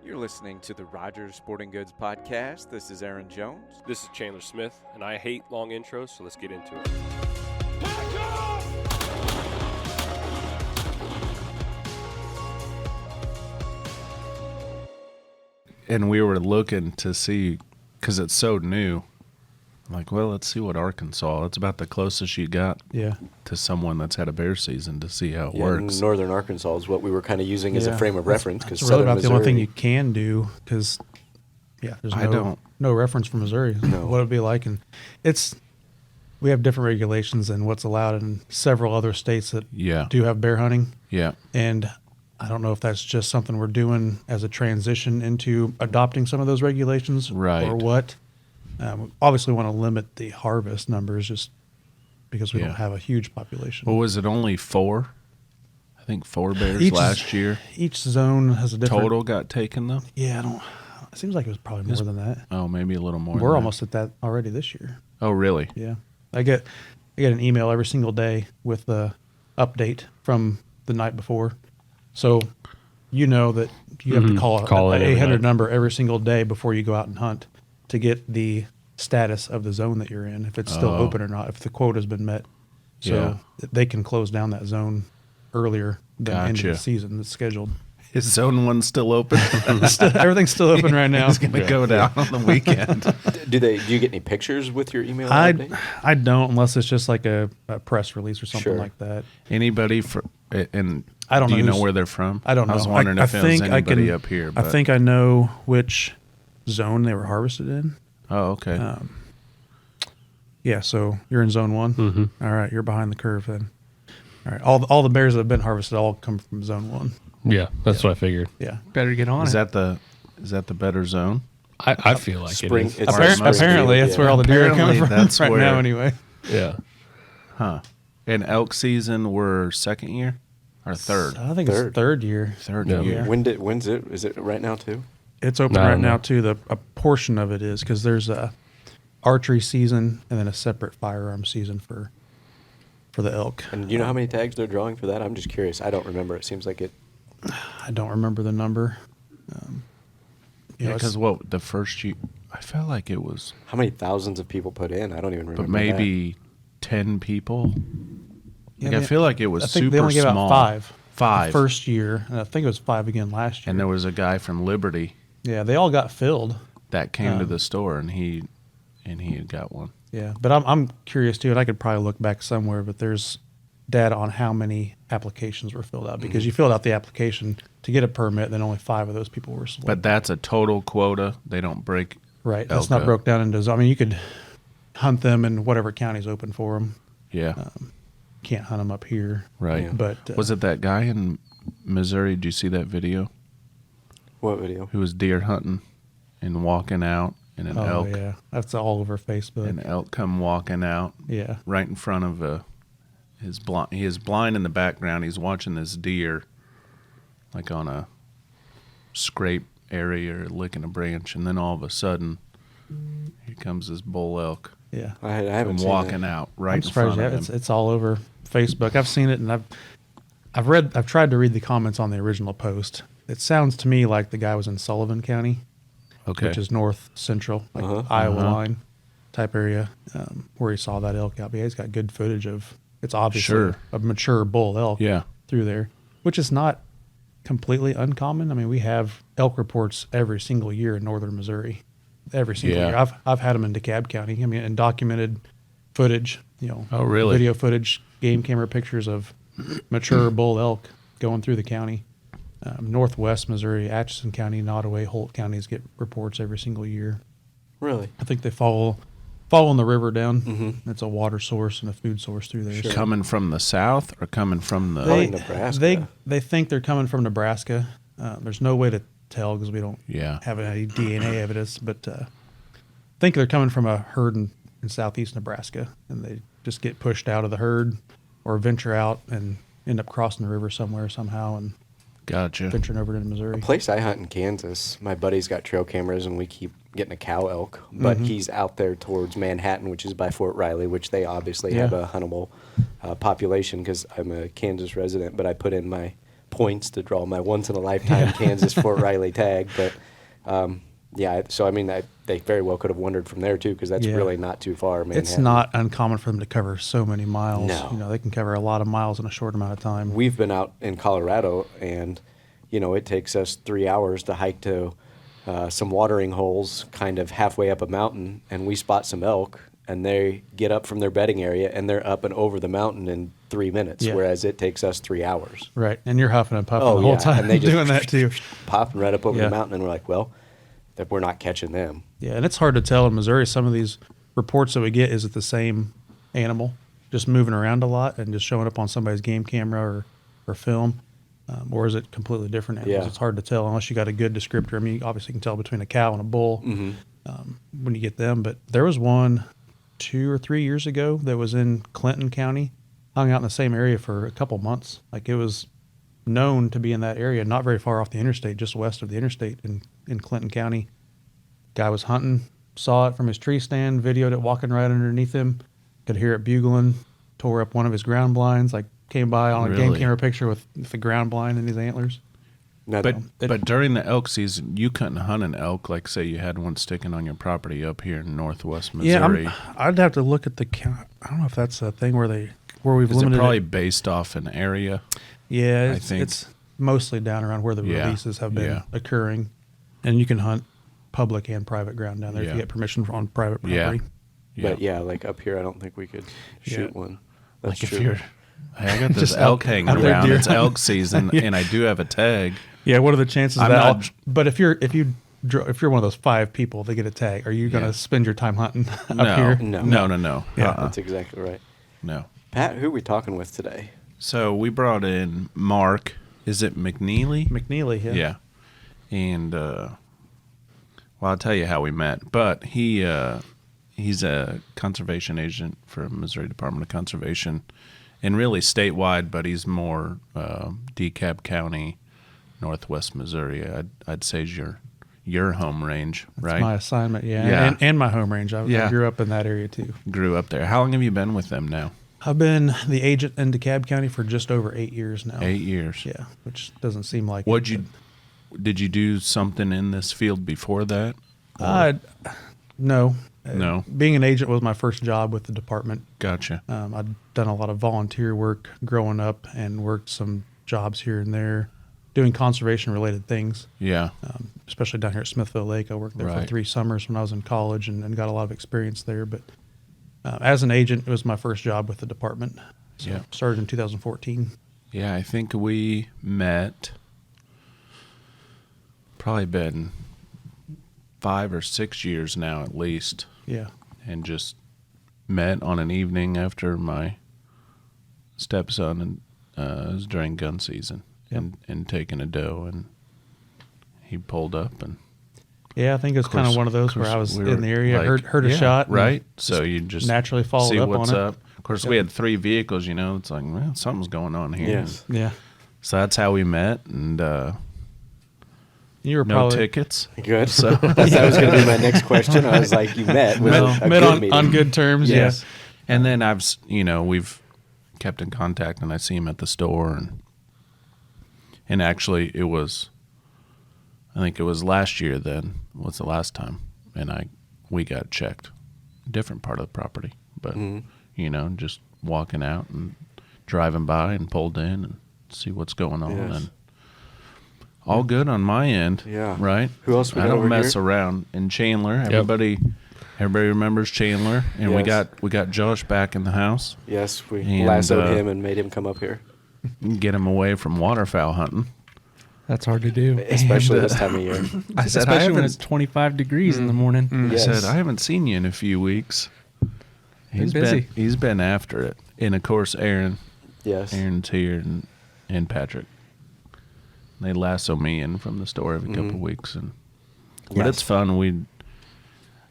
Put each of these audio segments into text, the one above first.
You're listening to the Rogers Sporting Goods Podcast. This is Aaron Jones. This is Chandler Smith, and I hate long intros, so let's get into it. And we were looking to see, because it's so new, like, well, let's see what Arkansas, it's about the closest you got to someone that's had a bear season to see how it works. Northern Arkansas is what we were kind of using as a frame of reference. That's really about the only thing you can do, because, there's no reference from Missouri. No. What it would be like. And we have different regulations than what's allowed in several other states that do have bear hunting. Yeah. And I don't know if that's just something we're doing as a transition into adopting some of those regulations, or what. We obviously want to limit the harvest numbers just because we don't have a huge population. Well, was it only 4? I think 4 bears last year. Each zone has a different total got taken though. Yeah, it seems like it was probably more than that. Oh, maybe a little more. We're almost at that already this year. Oh, really? Yeah, I get an email every single day with the update from the night before. So you know that you have to call an 800 number every single day before you go out and hunt to get the status of the zone that you're in, if it's still open or not, if the quota has been met. So they can close down that zone earlier than the end of the season that's scheduled. Is zone 1 still open? Everything's still open right now. It's going to go down on the weekend. Do you get any pictures with your email? I don't, unless it's just like a press release or something like that. Anybody and I don't know. Do you know where they're from? I don't know. I was wondering if it was anybody up here. But I think I know which zone they were harvested in. Oh, okay. So you're in zone 1. Mm-hmm. All right, you're behind the curve then. All right, all the bears that have been harvested all come from zone 1. Yeah, that's what I figured. Yeah, better get on. Is that the better zone? I feel like spring. it is. Apparently, that's where all the deer are coming from. That's right where, now, anyway. Yeah. Huh. And elk season were second year or third? I think it's third year. Third Yeah. year. When's it? Is it right now too? It's open right now too. A portion of it is because there's a archery season and then a separate firearm season for the elk. And you know how many tags they're drawing for that? I'm just curious. I don't remember. It seems like it. I don't remember the number. Because the first year, I felt like it was. How many thousands of people put in? I don't even remember. But maybe 10 people. Yeah, I feel like it was I think super they only gave small. out 5. 5. The first year, and I think it was 5 again last year. And there was a guy from Liberty. Yeah, they all got filled. That came to the store, and he had got one. Yeah, but I'm curious too, and I could probably look back somewhere, but there's data on how many applications were filled out, because you filled out the application to get a permit, then only 5 of those people were selected. But that's a total quota. They don't break. Right, that's not broke down into. I mean, you could hunt them in whatever county's open for them. Yeah. Can't hunt them up here. Right. Yeah. But was it that guy in Missouri? Did you see that video? What video? Who was deer hunting and walking out, and an elk. Oh yeah, that's all over Facebook. An elk come walking out. Yeah. Right in front of he is blind in the background. He's watching this deer, like on a scrape area or licking a branch, and then all of a sudden, here comes this bull elk. Yeah. I haven't seen walking that. out right I'm in surprised front of him. it's all over Facebook. I've seen it, and I've tried to read the comments on the original post. It sounds to me like the guy was in Sullivan County, which is north central, like Iowa line type area, where he saw that elk out. But yeah, he's got good footage of. It's obviously a mature bull elk through there, which is not completely uncommon. I mean, we have elk reports every single year in northern Missouri. Every single year. I've had them in DeKalb County. I mean, and documented footage, Oh, really? Video footage, game camera pictures of mature bull elk going through the county. Northwest Missouri, Atchison County, Nottoway, Holt counties get reports every single year. Really? I think they follow the river down. It's a water source and a food source through there. Sure. Coming from the south or coming from the... Nebraska. They think they're coming from Nebraska. There's no way to tell because we don't have any DNA evidence, but think they're coming from a herd in southeast Nebraska, and they just get pushed out of the herd or venture out and end up crossing the river somewhere somehow and venturing over into Missouri. A place I hunt in Kansas, my buddy's got trail cameras, and we keep getting a cow elk, but he's out there towards Manhattan, which is by Fort Riley, which they obviously have a huntable population because I'm a Kansas resident, but I put in my points to draw my once-in-a-lifetime Kansas Fort Riley tag. But, so, I mean, they very well could have wandered from there, too, because that's really not too far, Manhattan. It's not uncommon for them to cover so many miles. No. You know, they can cover a lot of miles in a short amount of time. We've been out in Colorado, and, you know, it takes us 3 hours to hike to some watering holes kind of halfway up a mountain, and we spot some elk, and they get up from their bedding area, and they're up and over the mountain in 3 minutes, whereas it takes us 3 hours. Right, and you're huffing and puffing the whole time and they just doing that too. Popping right up over the mountain, and we're like, well, that we're not catching them. Yeah, and it's hard to tell in Missouri. Some of these reports that we get, is it the same animal just moving around a lot and just showing up on somebody's game camera or film? Or is it completely different animals? Yeah. It's hard to tell unless you got a good descriptor. I mean, you obviously can tell between a cow and a bull when you get them. But there was one 2 or 3 years ago that was in Clinton County, hung out in the same area for a couple months. Like, it was known to be in that area, not very far off the interstate, just west of the interstate in Clinton County. Guy was hunting, saw it from his tree stand, videoed it walking right underneath him, could hear it bugling, tore up one of his ground blinds, like came by on a game camera picture with the ground blind and his antlers. But during the elk season, you couldn't hunt an elk, like say you had one sticking on your property up here in northwest Missouri. Yeah, I'd have to look at the count. I don't know if that's a thing where we've limited it probably it. Based off an area. Yeah, I think it's mostly down around where the releases have been occurring, and you can hunt public and private ground down there if you get permission on private property. But like up here, I don't think we could shoot one. That's like true. if you're, I got this elk hanging around. It's elk season, and I do have a tag. Yeah, what are the chances of that? But if you're one of those 5 people that get a tag, are you going to spend your time hunting up here? No. Yeah, that's exactly right. No. Pat, who are we talking with today? So we brought in Mark. Is it McNeely? McNeely, yeah. Yeah. And well, I'll tell you how we met. But he's a conservation agent for Missouri Department of Conservation, and really statewide, but he's more DeKalb County, northwest Missouri. I'd say is your home range, right? That's my assignment, yeah. And my home range. I grew up in that area too. Grew up there. How long have you been with them now? I've been the agent in DeKalb County for just over 8 years now. 8 years. Yeah, which doesn't seem like Did you do something in this field before that? No. No. Being an agent was my first job with the department. Gotcha. I'd done a lot of volunteer work growing up and worked some jobs here and there doing conservation-related things. Yeah. Especially down here at Smithville Lake. I worked there for 3 summers when I was in college and got a lot of experience there. But as an agent, it was my first job with the department. So started in 2014. Yeah, I think we met probably been 5 or 6 years now at least. Yeah. And just met on an evening after my stepson and was during gun season and taking a doe, and he pulled up and I think it's kind of one of those where I was in the area, like, heard a shot, right? So you just naturally followed up what's on up. Of course, we had 3 vehicles. It's like, well, something's going on here. Yes. Yeah. So that's how we met, and you were no tickets. Good. So that was going to be my next question. I was like, you met on good terms. Yes. And then we've kept in contact, and I see him at the store, and actually I think it was last year then was the last time, and we got checked, different part of the property, but just walking out and driving by and pulled in and see what's going on, and all good on my end. Yeah. Right. Who else? I don't mess around. In Chandler, everybody remembers Chandler, and we got Josh back in the house. Yes, we lassoed him and made him come up here. Get him away from waterfowl hunting. That's hard to do, especially this time of year. I said, especially when it's 25 degrees in the morning. I said, I haven't seen you in a few weeks. He's busy. He's been after it, and of course, Aaron. Yes, Aaron's here, and Patrick. They lasso me in from the store every couple of weeks, but it's fun.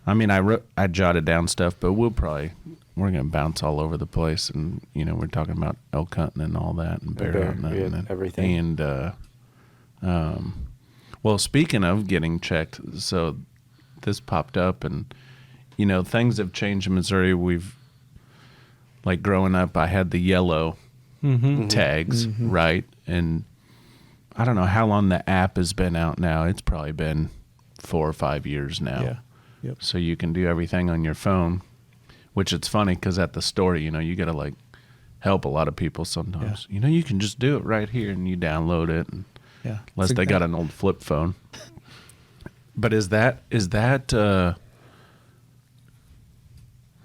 I jotted down stuff, but we're gonna bounce all over the place, and we're talking about elk hunting and all that, and bear hunting and everything. And well, speaking of getting checked, so this popped up, and things have changed in Missouri. We've, like, growing up, I had the yellow tags, right, and I don't know how long the app has been out now. It's probably been 4 or 5 years now. Yeah. Yep. So you can do everything on your phone, which it's funny because at the store, you got to like help a lot of people sometimes. Yeah. You can just do it right here and you download it. And unless they got an old flip phone. But is that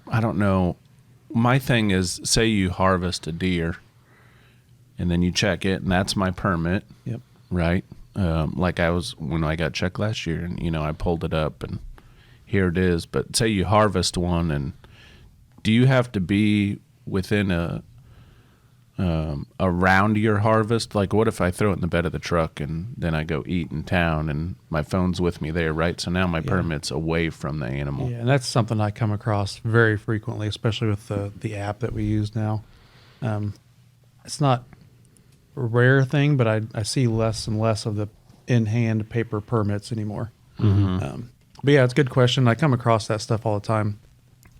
I don't know. My thing is, say you harvest a deer and then you check it and that's my permit. Yep. Right. Like when I got checked last year and, I pulled it up and here it is. But say you harvest one, and do you have to be within around your harvest? Like, what if I throw it in the bed of the truck and then I go eat in town and my phone's with me there, right? So now my permit's away from the animal. Yeah, and that's something I come across very frequently, especially with the app that we use now. It's not a rare thing, but I see less and less of the in-hand paper permits anymore. Mm-hmm. But yeah, it's a good question. I come across that stuff all the time.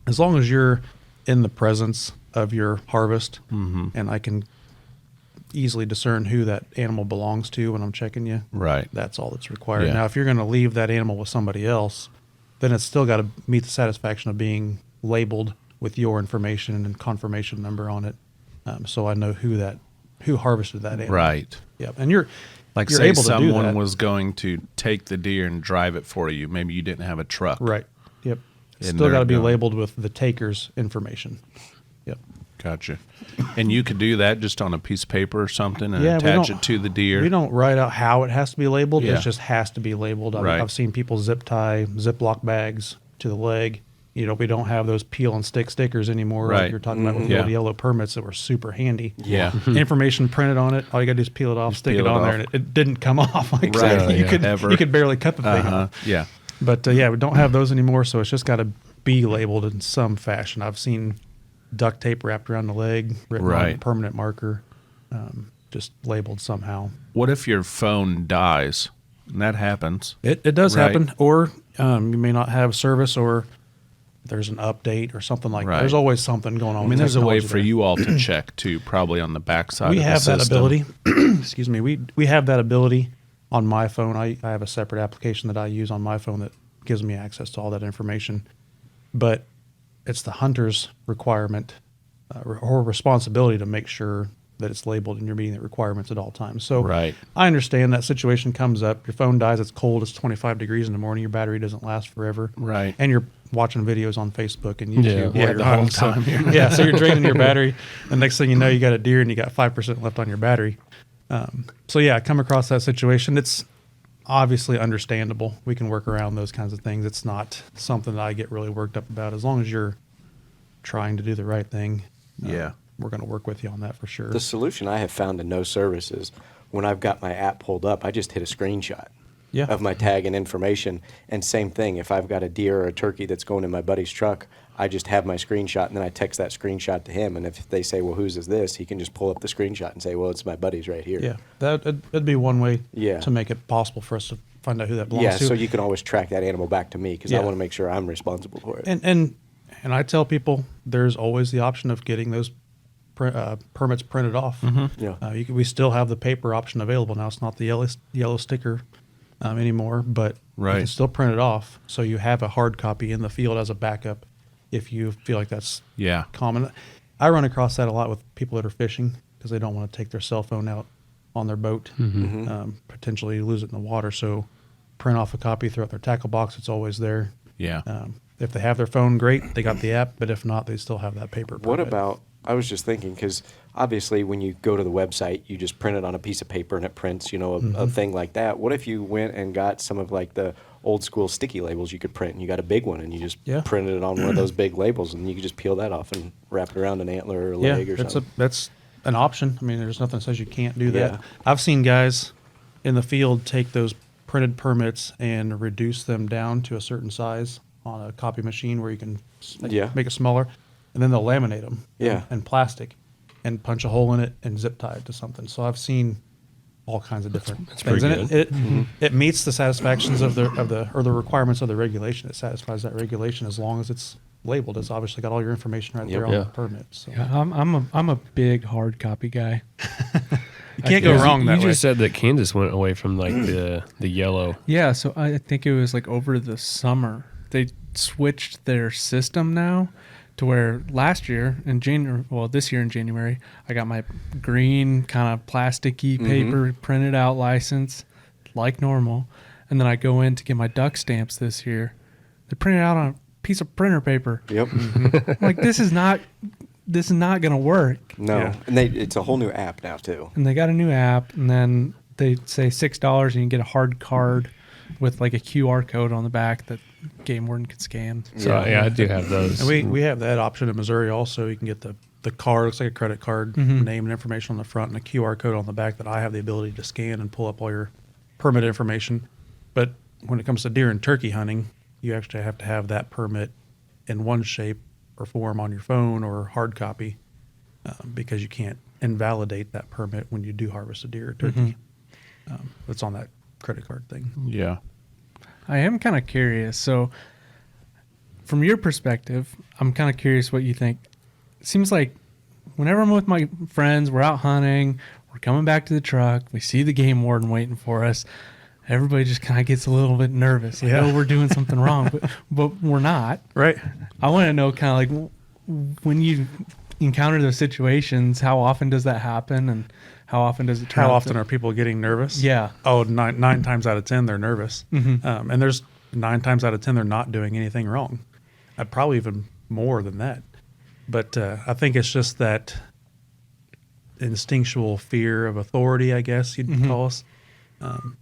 As long as you're in the presence of your harvest, and I can easily discern who that animal belongs to when I'm checking you, right? That's all that's required. Yeah. Now, if you're going to leave that animal with somebody else, then it's still got to meet the satisfaction of being labeled with your information and confirmation number on it, so I know who harvested that animal. Right. Yep. And you're say able to do someone that. was going to take the deer and drive it for you. Maybe you didn't have a truck. Right. Yep. And Still got they're to be going- labeled with the taker's information. Yep. Gotcha. And you could do that just on a piece of paper or something and we attach don't- it to the deer. We don't write out how it has to be labeled. Yeah. It just has to be labeled. Right. I've seen people zip tie Ziploc bags to the leg. We don't have those peel and stick stickers anymore. Right. Like you're talking about with Yeah. old yellow permits that were super handy. Yeah. Information printed on it. All you got to do is peel it off, stick peel it it on there, off. and it didn't come off. Like Right. so you Yeah. could Ever. you could barely cut the thing off. Yeah. But we don't have those anymore. So it's just got to be labeled in some fashion. I've seen duct tape wrapped around the leg, written on a Right. permanent marker, just labeled somehow. What if your phone dies? And that happens. It does Right. happen, or you may not have service, or there's an update or something like Right. that. There's always something going on. I mean, with there's a way technology for there. you all to check too, probably on the backside. We of have the that system. ability. Excuse me. We have that ability on my phone. I have a separate application that I use on my phone that gives me access to all that information. But it's the hunter's requirement or responsibility to make sure that it's labeled and you're meeting the requirements at all times. So Right. I understand that situation comes up. Your phone dies. It's cold. It's 25 degrees in the morning. Your battery doesn't last forever. Right. And you're watching videos on Facebook and YouTube Yeah. while you're home. So, so you're draining your battery. The next thing you know, you got a deer and you got 5% left on your battery. I come across that situation. It's obviously understandable. We can work around those kinds of things. It's not something that I get really worked up about. As long as you're trying to do the right thing, Yeah. we're going to work with you on that for sure. The solution I have found in no service is when I've got my app pulled up, I just hit a screenshot of my tag and information. And same thing, if I've got a deer or a turkey that's going in my buddy's truck, I just have my screenshot and then I text that screenshot to him. And if they say, well, whose is this? He can just pull up the screenshot and say, well, it's my buddy's right here. Yeah, that'd be one way Yeah. to make it possible for us to find out who that belongs Yeah, to. so you can always track that animal back to me because I Yeah. want to make sure I'm responsible for it. And I tell people there's always the option of getting those permits printed off. Yeah. We still have the paper option available now. It's not the yellow sticker anymore, but you Right. can still print it off. So you have a hard copy in the field as a backup if you feel like that's Yeah. common. I run across that a lot with people that are fishing because they don't want to take their cell phone out on their boat, potentially lose it in the water. So print off a copy, throw it in their tackle box. It's always there. Yeah. If they have their phone, great. They got the app. But if not, they still have that paper. What permit. about, I was just thinking, because obviously when you go to the website, you just print it on a piece of paper and it prints, a thing like that. What if you went and got some of like the old school sticky labels you could print and you got a big one and you just printed it on one of those big labels and you could just peel that off and wrap it around an antler or a leg or something? That's an option. I mean, there's nothing that says you can't do that. Yeah. I've seen guys in the field take those printed permits and reduce them down to a certain size on a copy machine where you can make it smaller, and then they'll laminate them in plastic and punch a hole in it and zip tie it to something. So I've seen all kinds of different things. And it meets the satisfactions of the requirements of the regulation. It satisfies that regulation as long as it's labeled. It's obviously got all your information right there on the permit. So. Yeah, I'm a big hard copy guy. You can't go wrong that way. You just said that Kansas went away from like the yellow. Yeah, so I think it was like over the summer they switched their system now to where last year in January, well, this year in January, I got my green kind of plasticky paper printed out license like normal, and then I go in to get my duck stamps this year. They printed out on a piece of printer paper. Yep. I'm like, this is not going to work. No, Yeah. and it's a whole new app now too. And they got a new app, and then they say $6 and you can get a hard card with like a QR code on the back that game warden could scan. So yeah, I do have those. And we have that option in Missouri also. You can get the card, looks like a credit card, name and information on the front, and a QR code on the back that I have the ability to scan and pull up all your permit information. But when it comes to deer and turkey hunting, you actually have to have that permit in one shape or form on your phone or hard copy because you can't invalidate that permit when you do harvest a deer or turkey. It's on that credit card thing. Yeah. I am kind of curious. So, from your perspective, I'm kind of curious what you think. It seems like whenever I'm with my friends, we're out hunting, we're coming back to the truck, we see the game warden waiting for us. Everybody just kind of gets a little bit nervous. Like, oh, we're doing something wrong, but we're not. Right. I want to know kind of like when you encounter those situations, how often does that happen, and how often does it turn How out often are people getting nervous? Yeah. Oh, nine times out of 10, they're nervous. And there's 9 times out of 10, they're not doing anything wrong. Probably even more than that. But I think it's just that instinctual fear of authority, I guess you'd call us,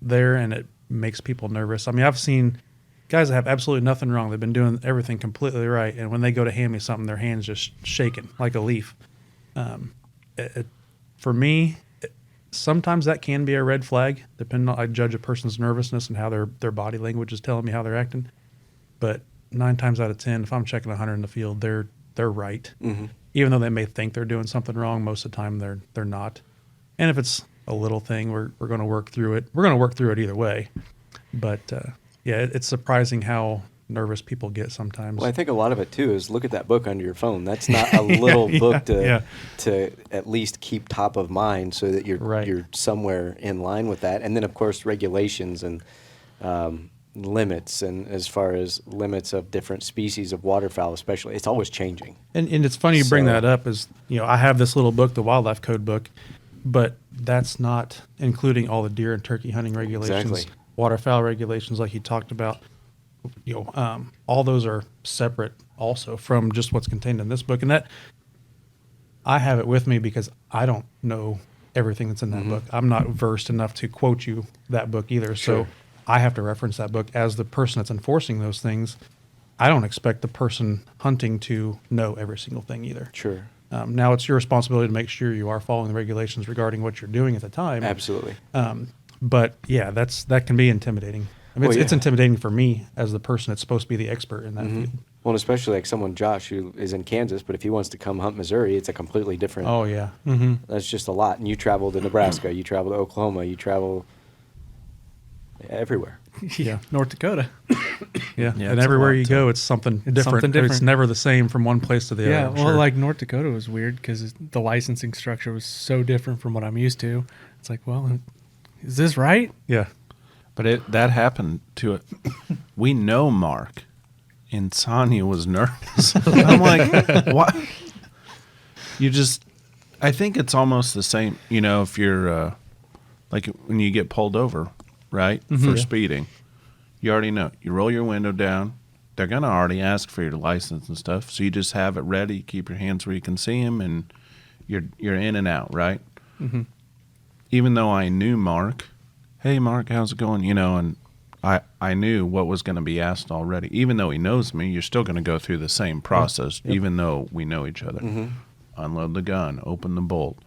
there, and it makes people nervous. I mean, I've seen guys that have absolutely nothing wrong. They've been doing everything completely right, and when they go to hand me something, their hand's just shaking like a leaf. For me, sometimes that can be a red flag, depending on, I judge a person's nervousness and how their body language is telling me how they're acting. But 9 times out of 10, if I'm checking a hunter in the field, they're right. Even though they may think they're doing something wrong, most of the time they're not. And if it's a little thing, we're going to work through it. We're going to work through it either way. But yeah, it's surprising how nervous people get sometimes. Well, I think a lot of it too is look at that book under your phone. That's not a little book to at least keep top of mind so that you're somewhere in line with that. And then of course regulations and limits, and as far as limits of different species of waterfowl especially, it's always changing. And it's funny you bring that up, is I have this little book, the Wildlife Code book, but that's not including all the deer and turkey hunting regulations, Exactly. waterfowl regulations like you talked about. All those are separate also from just what's contained in this book. And that I have it with me because I don't know everything that's in that book. I'm not versed enough to quote you that book either. Sure. So I have to reference that book as the person that's enforcing those things. I don't expect the person hunting to know every single thing either. Sure. Now it's your responsibility to make sure you are following the regulations regarding what you're doing at the time. Absolutely. But yeah, that can be intimidating. I mean, it's intimidating for me as the person that's supposed to be the expert in that field. Well, and especially like someone, Josh, who is in Kansas, but if he wants to come hunt Missouri, it's a completely different. Oh yeah. That's just a lot. And you travel to Nebraska, you travel to Oklahoma, you travel everywhere. Yeah. North Dakota. Yeah. Yeah, And it's a everywhere lot you go, it's something different. something different. It's never the same from one place to the Yeah, other. I'm well, sure. like North Dakota was weird because the licensing structure was so different from what I'm used to. It's like, well, is this right? Yeah. But that happened to it. We know Mark, and Sonia was nervous. I'm like, what? I think it's almost the same, if you're, like when you get pulled over, right, for speeding. You already know. You roll your window down. They're going to already ask for your license and stuff, so you just have it ready. Keep your hands where you can see them, and you're in and out, right? Even though I knew Mark, hey, Mark, how's it going? And I knew what was going to be asked already. Even though he knows me, you're still going to go through the same process, even though we know each other. Unload the gun, open the bolt.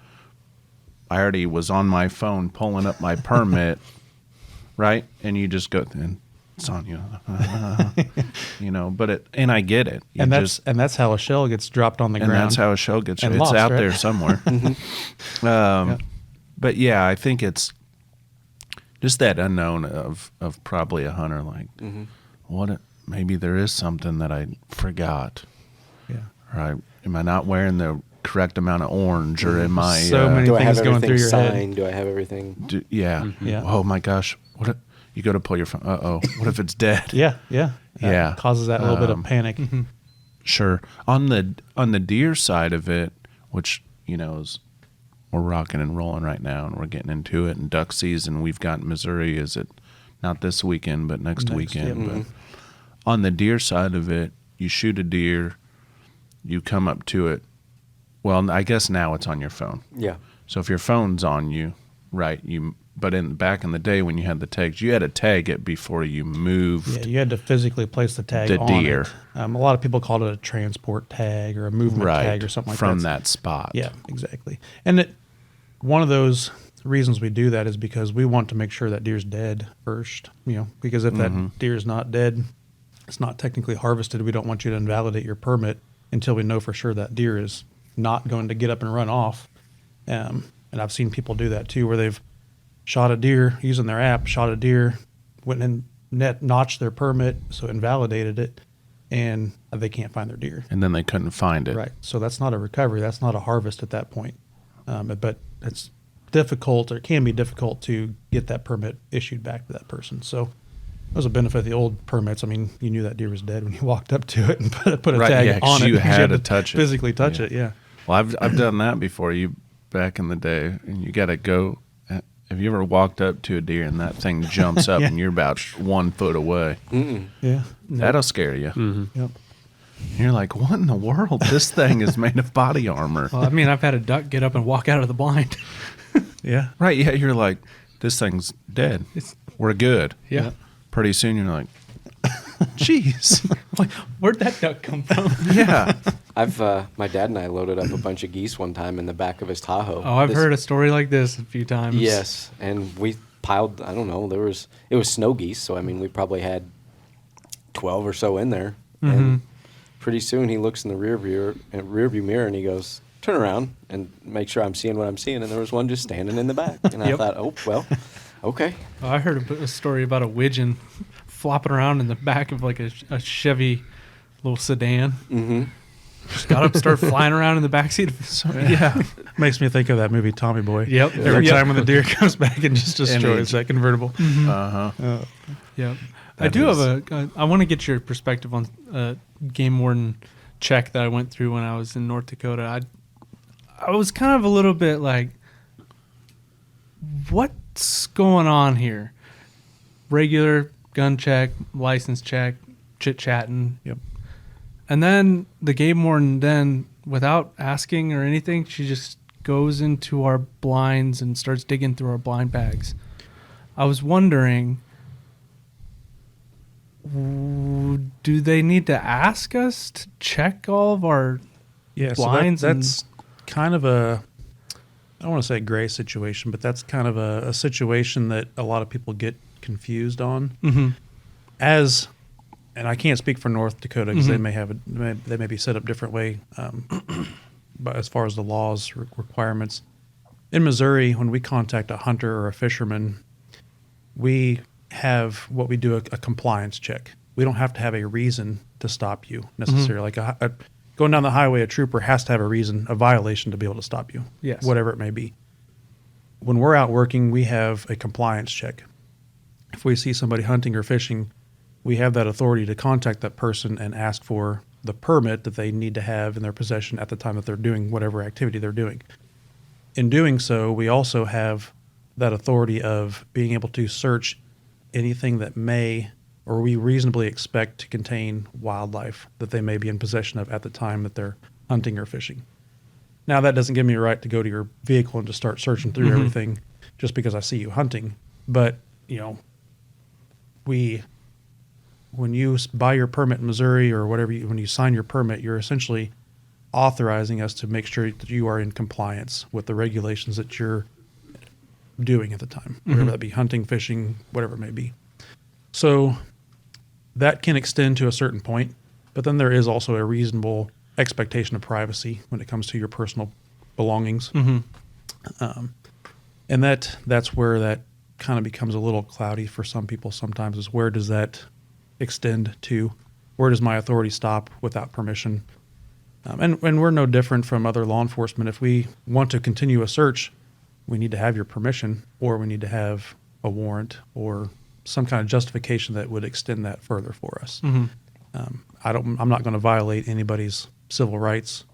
I already was on my phone pulling up my permit, right? And you just go, and Sonia, and I get it. And that's how a shell gets dropped on the ground. And that's how a shell gets, and it's lost, out right? there somewhere. But yeah, I think it's just that unknown of probably a hunter, like, maybe there is something that I forgot. Yeah. Right? Am I not wearing the correct amount of orange, or am I So many Do I have things going everything through your head. signed? Do I have everything? yeah. Yeah. Oh my gosh, what if you go to pull your phone? What if it's dead? Yeah. Yeah. Causes that little bit of panic. Sure. On the deer side of it, which is we're rocking and rolling right now, and we're getting into it. And duck season, we've got Missouri. Is it not this weekend, but next weekend? yep. But on the deer side of it, you shoot a deer, you come up to it. Well, I guess now it's on your phone. Yeah. So if your phone's on you, right? But back in the day when you had the tags, you had to tag it before you moved. Yeah, you had to physically place the tag The on deer. it. A lot of people called it a transport tag or a movement tag or something like that. From that spot. Yeah, exactly. And one of those reasons we do that is because we want to make sure that deer's dead first. Because if that deer's not dead, it's not technically harvested. We don't want you to invalidate your permit until we know for sure that deer is not going to get up and run off. And I've seen people do that too, where they've shot a deer using their app, went and notched their permit, so invalidated it, and they can't find their deer. And then they couldn't find it. Right. So that's not a recovery. That's not a harvest at that point. But it's difficult, or it can be difficult, to get that permit issued back to that person. So that was a benefit of the old permits. I mean, you knew that deer was dead when you walked up to it and put a Right, tag yeah, 'cause on it. you because had to touch it. physically touch Yeah. it. Yeah. Well, I've done that before. Back in the day, and you got to go. Have you ever walked up to a deer and that thing jumps up Yeah. and you're about 1 foot away? Yeah. That'll scare you. Yep. You're like, what in the world? This thing is made of body armor. Well, I mean, I've had a duck get up and walk out of the blind. Yeah. Right, yeah, you're like, this thing's dead. We're good. Yeah. Pretty soon you're like, jeez. Like, where'd that duck come from? Yeah. My dad and I loaded up a bunch of geese one time in the back of his Tahoe. Oh, I've heard a story like this a few times. Yes, and we piled. I don't know. It was snow geese, so I mean, we probably had 12 or so in there. And pretty soon he looks in the rear view mirror, and he goes, "Turn around and make sure I'm seeing what I'm seeing." And there was one just standing in the back, and I Yep. thought, "Oh well, okay." Oh, I heard a story about a widgeon flopping around in the back of like a Chevy little sedan. Mm-hmm. Just got up, started flying around in the backseat. So, yeah. Makes me think of that movie Tommy Boy. Yep. Every Yep. time when the deer comes back and just destroys that convertible. Uh-huh. Yep. I That do is- have I want to get your perspective on a game warden check that I went through when I was in North Dakota. I was kind of a little bit like, what's going on here? Regular gun check, license check, chit-chatting. Yep. And then the game warden, without asking or anything, she just goes into our blinds and starts digging through our blind bags. I was wondering, do they need to ask us to check all of our Yeah, blinds? so that's kind of I don't want to say a gray situation, but that's kind of a situation that a lot of people get confused on. Mm-hmm. And I can't speak for North Dakota because they may be set up different way, but as far as the laws requirements. In Missouri, when we contact a hunter or a fisherman, we have what we do a compliance check. We don't have to have a reason to stop you necessarily. Like going down the highway, a trooper has to have a reason, a violation to be able to stop you. Yes. Whatever it may be. When we're out working, we have a compliance check. If we see somebody hunting or fishing, we have that authority to contact that person and ask for the permit that they need to have in their possession at the time that they're doing whatever activity they're doing. In doing so, we also have that authority of being able to search anything that may or we reasonably expect to contain wildlife that they may be in possession of at the time that they're hunting or fishing. Now, that doesn't give me a right to go to your vehicle and just start searching through everything just because I see you hunting. But, when you buy your permit in Missouri or whatever, when you sign your permit, you're essentially authorizing us to make sure that you are in compliance with the regulations that you're doing at the time, whatever that be, hunting, fishing, whatever it may be. So that can extend to a certain point, but then there is also a reasonable expectation of privacy when it comes to your personal belongings. And that's where that kind of becomes a little cloudy for some people sometimes, is where does that extend to? Where does my authority stop without permission? And we're no different from other law enforcement. If we want to continue a search, we need to have your permission, or we need to have a warrant or some kind of justification that would extend that further for us. I'm not going to violate anybody's civil rights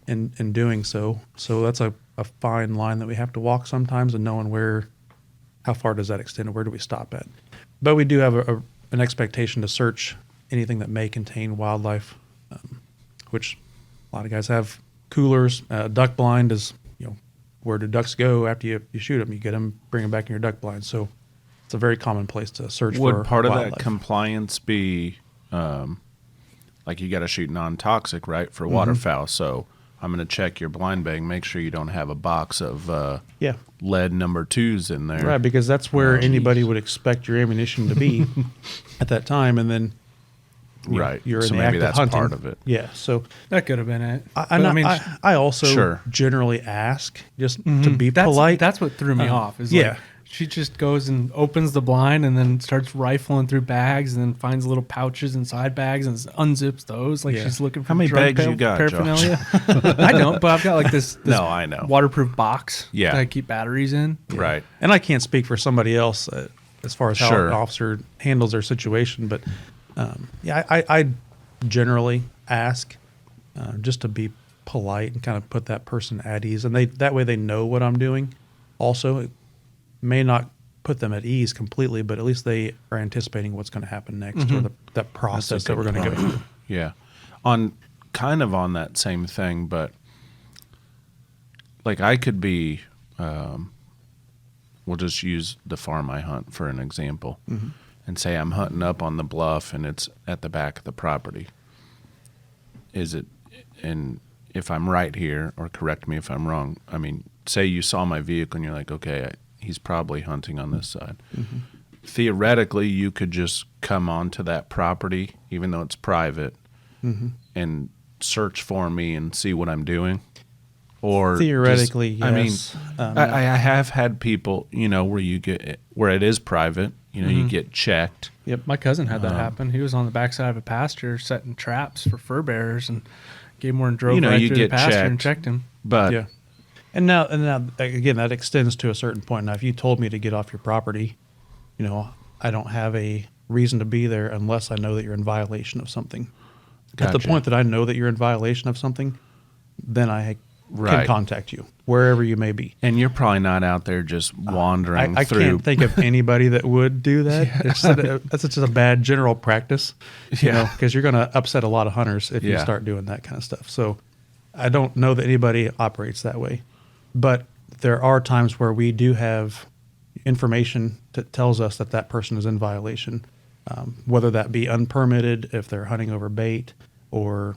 in doing so. So that's a fine line that we have to walk sometimes, and knowing how far does that extend, and where do we stop at. But we do have an expectation to search anything that may contain wildlife, which a lot of guys have coolers. Duck blind is, where do ducks go after you shoot them? You get them, bring them back in your duck blind. So it's a very common place to search for Would part wildlife. of that compliance be, like you got to shoot non-toxic, right, for waterfowl? So I'm going to check your blind bag, make sure you don't have a box of lead number 2s in there. Right, because that's where anybody would expect your ammunition to be at that time, and then you're so in the maybe act of that's hunting. part of it. Yeah, so That could have been it. I also Sure. generally ask just to be polite. That's what threw me off. Is yeah. like, she just goes and opens the blind and then starts rifling through bags and then finds little pouches inside bags and unzips those like she's looking for How many drug bags you got, paraphernalia. I don't, but I've got like this No, I know. waterproof box Yeah. that I keep batteries in. Right. And I can't speak for somebody else as far as how Sure. an officer handles their situation, but I generally ask just to be polite and kind of put that person at ease, and that way they know what I'm doing. Also, it may not put them at ease completely, but at least they are anticipating what's going to happen next, or that process that we're going to go through. Yeah. On that same thing, but like I could be, we'll just use the farm I hunt for an example, and say I'm hunting up on the bluff and it's at the back of the property. And if I'm right here, or correct me if I'm wrong, I mean, say you saw my vehicle and you're like, okay, he's probably hunting on this side. Theoretically, you could just come onto that property, even though it's private, and search for me and see what I'm doing. Or Theoretically, yes. I mean, I have had people, where it is private, you get checked. Yep, my cousin had that happen. He was on the backside of a pasture setting traps for fur bearers and gave more and drove right you through the get pasture and checked. checked him. But yeah. And now again, that extends to a certain point. Now, if you told me to get off your property, I don't have a reason to be there unless I know that you're in violation of something. At the Gotcha. point that I know that you're in violation of something, then I can Right. contact you wherever you may be. And you're probably not out there just wandering I through. can't think of anybody that would do that. That's just a bad general practice, because you're going to upset a lot of hunters if you Yeah. start doing that kind of stuff. So I don't know that anybody operates that way. But there are times where we do have information that tells us that person is in violation, whether that be unpermitted, if they're hunting over bait, or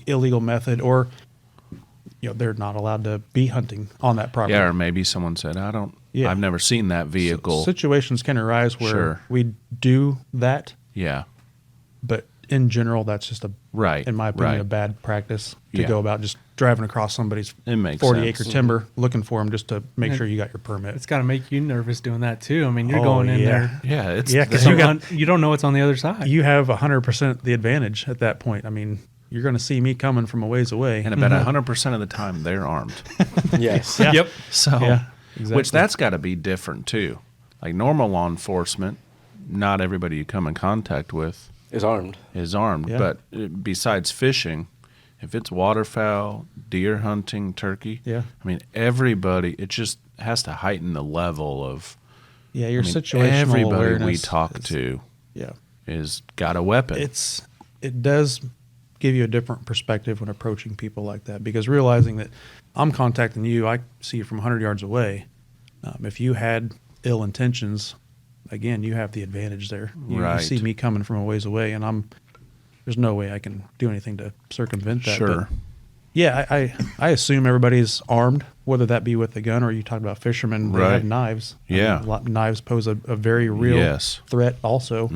illegal method, or they're not allowed to be hunting on that property. Yeah, or maybe someone said, I've never seen that vehicle. Situations can arise where Sure. we do that, Yeah. but in general, that's just in my opinion, a bad practice to Yeah. go about just driving across somebody's It makes 40-acre sense. timber looking for them just to make sure you got your permit. It's got to make you nervous doing that too. I mean, you're Oh, going in yeah. there. Yeah, it's Yeah, 'cause You don't know what's on the other side. You have 100% the advantage at that point. I mean, you're going to see me coming from a ways away. and about 100% of the time they're armed. Yes. Yeah. Yep. So, Yeah, exactly. which that's got to be different too. Like normal law enforcement, not everybody you come in contact with Is armed. is armed. Yeah. But besides fishing, if it's waterfowl, deer hunting, turkey, Yeah. I mean, everybody, it just has to heighten the level of Yeah, your I mean, situational everybody awareness we talk is- to Yeah. is got a weapon. It does give you a different perspective when approaching people like that, because realizing that I'm contacting you, I see you from 100 yards away. If you had ill intentions, again, you have the advantage there. You Right. see me coming from a ways away, and there's no way I can do anything to circumvent that. Sure. But yeah, I assume everybody's armed, whether that be with a gun or you talk about fishermen, they Right. have knives. Yeah. Knives pose a very real Yes. threat also.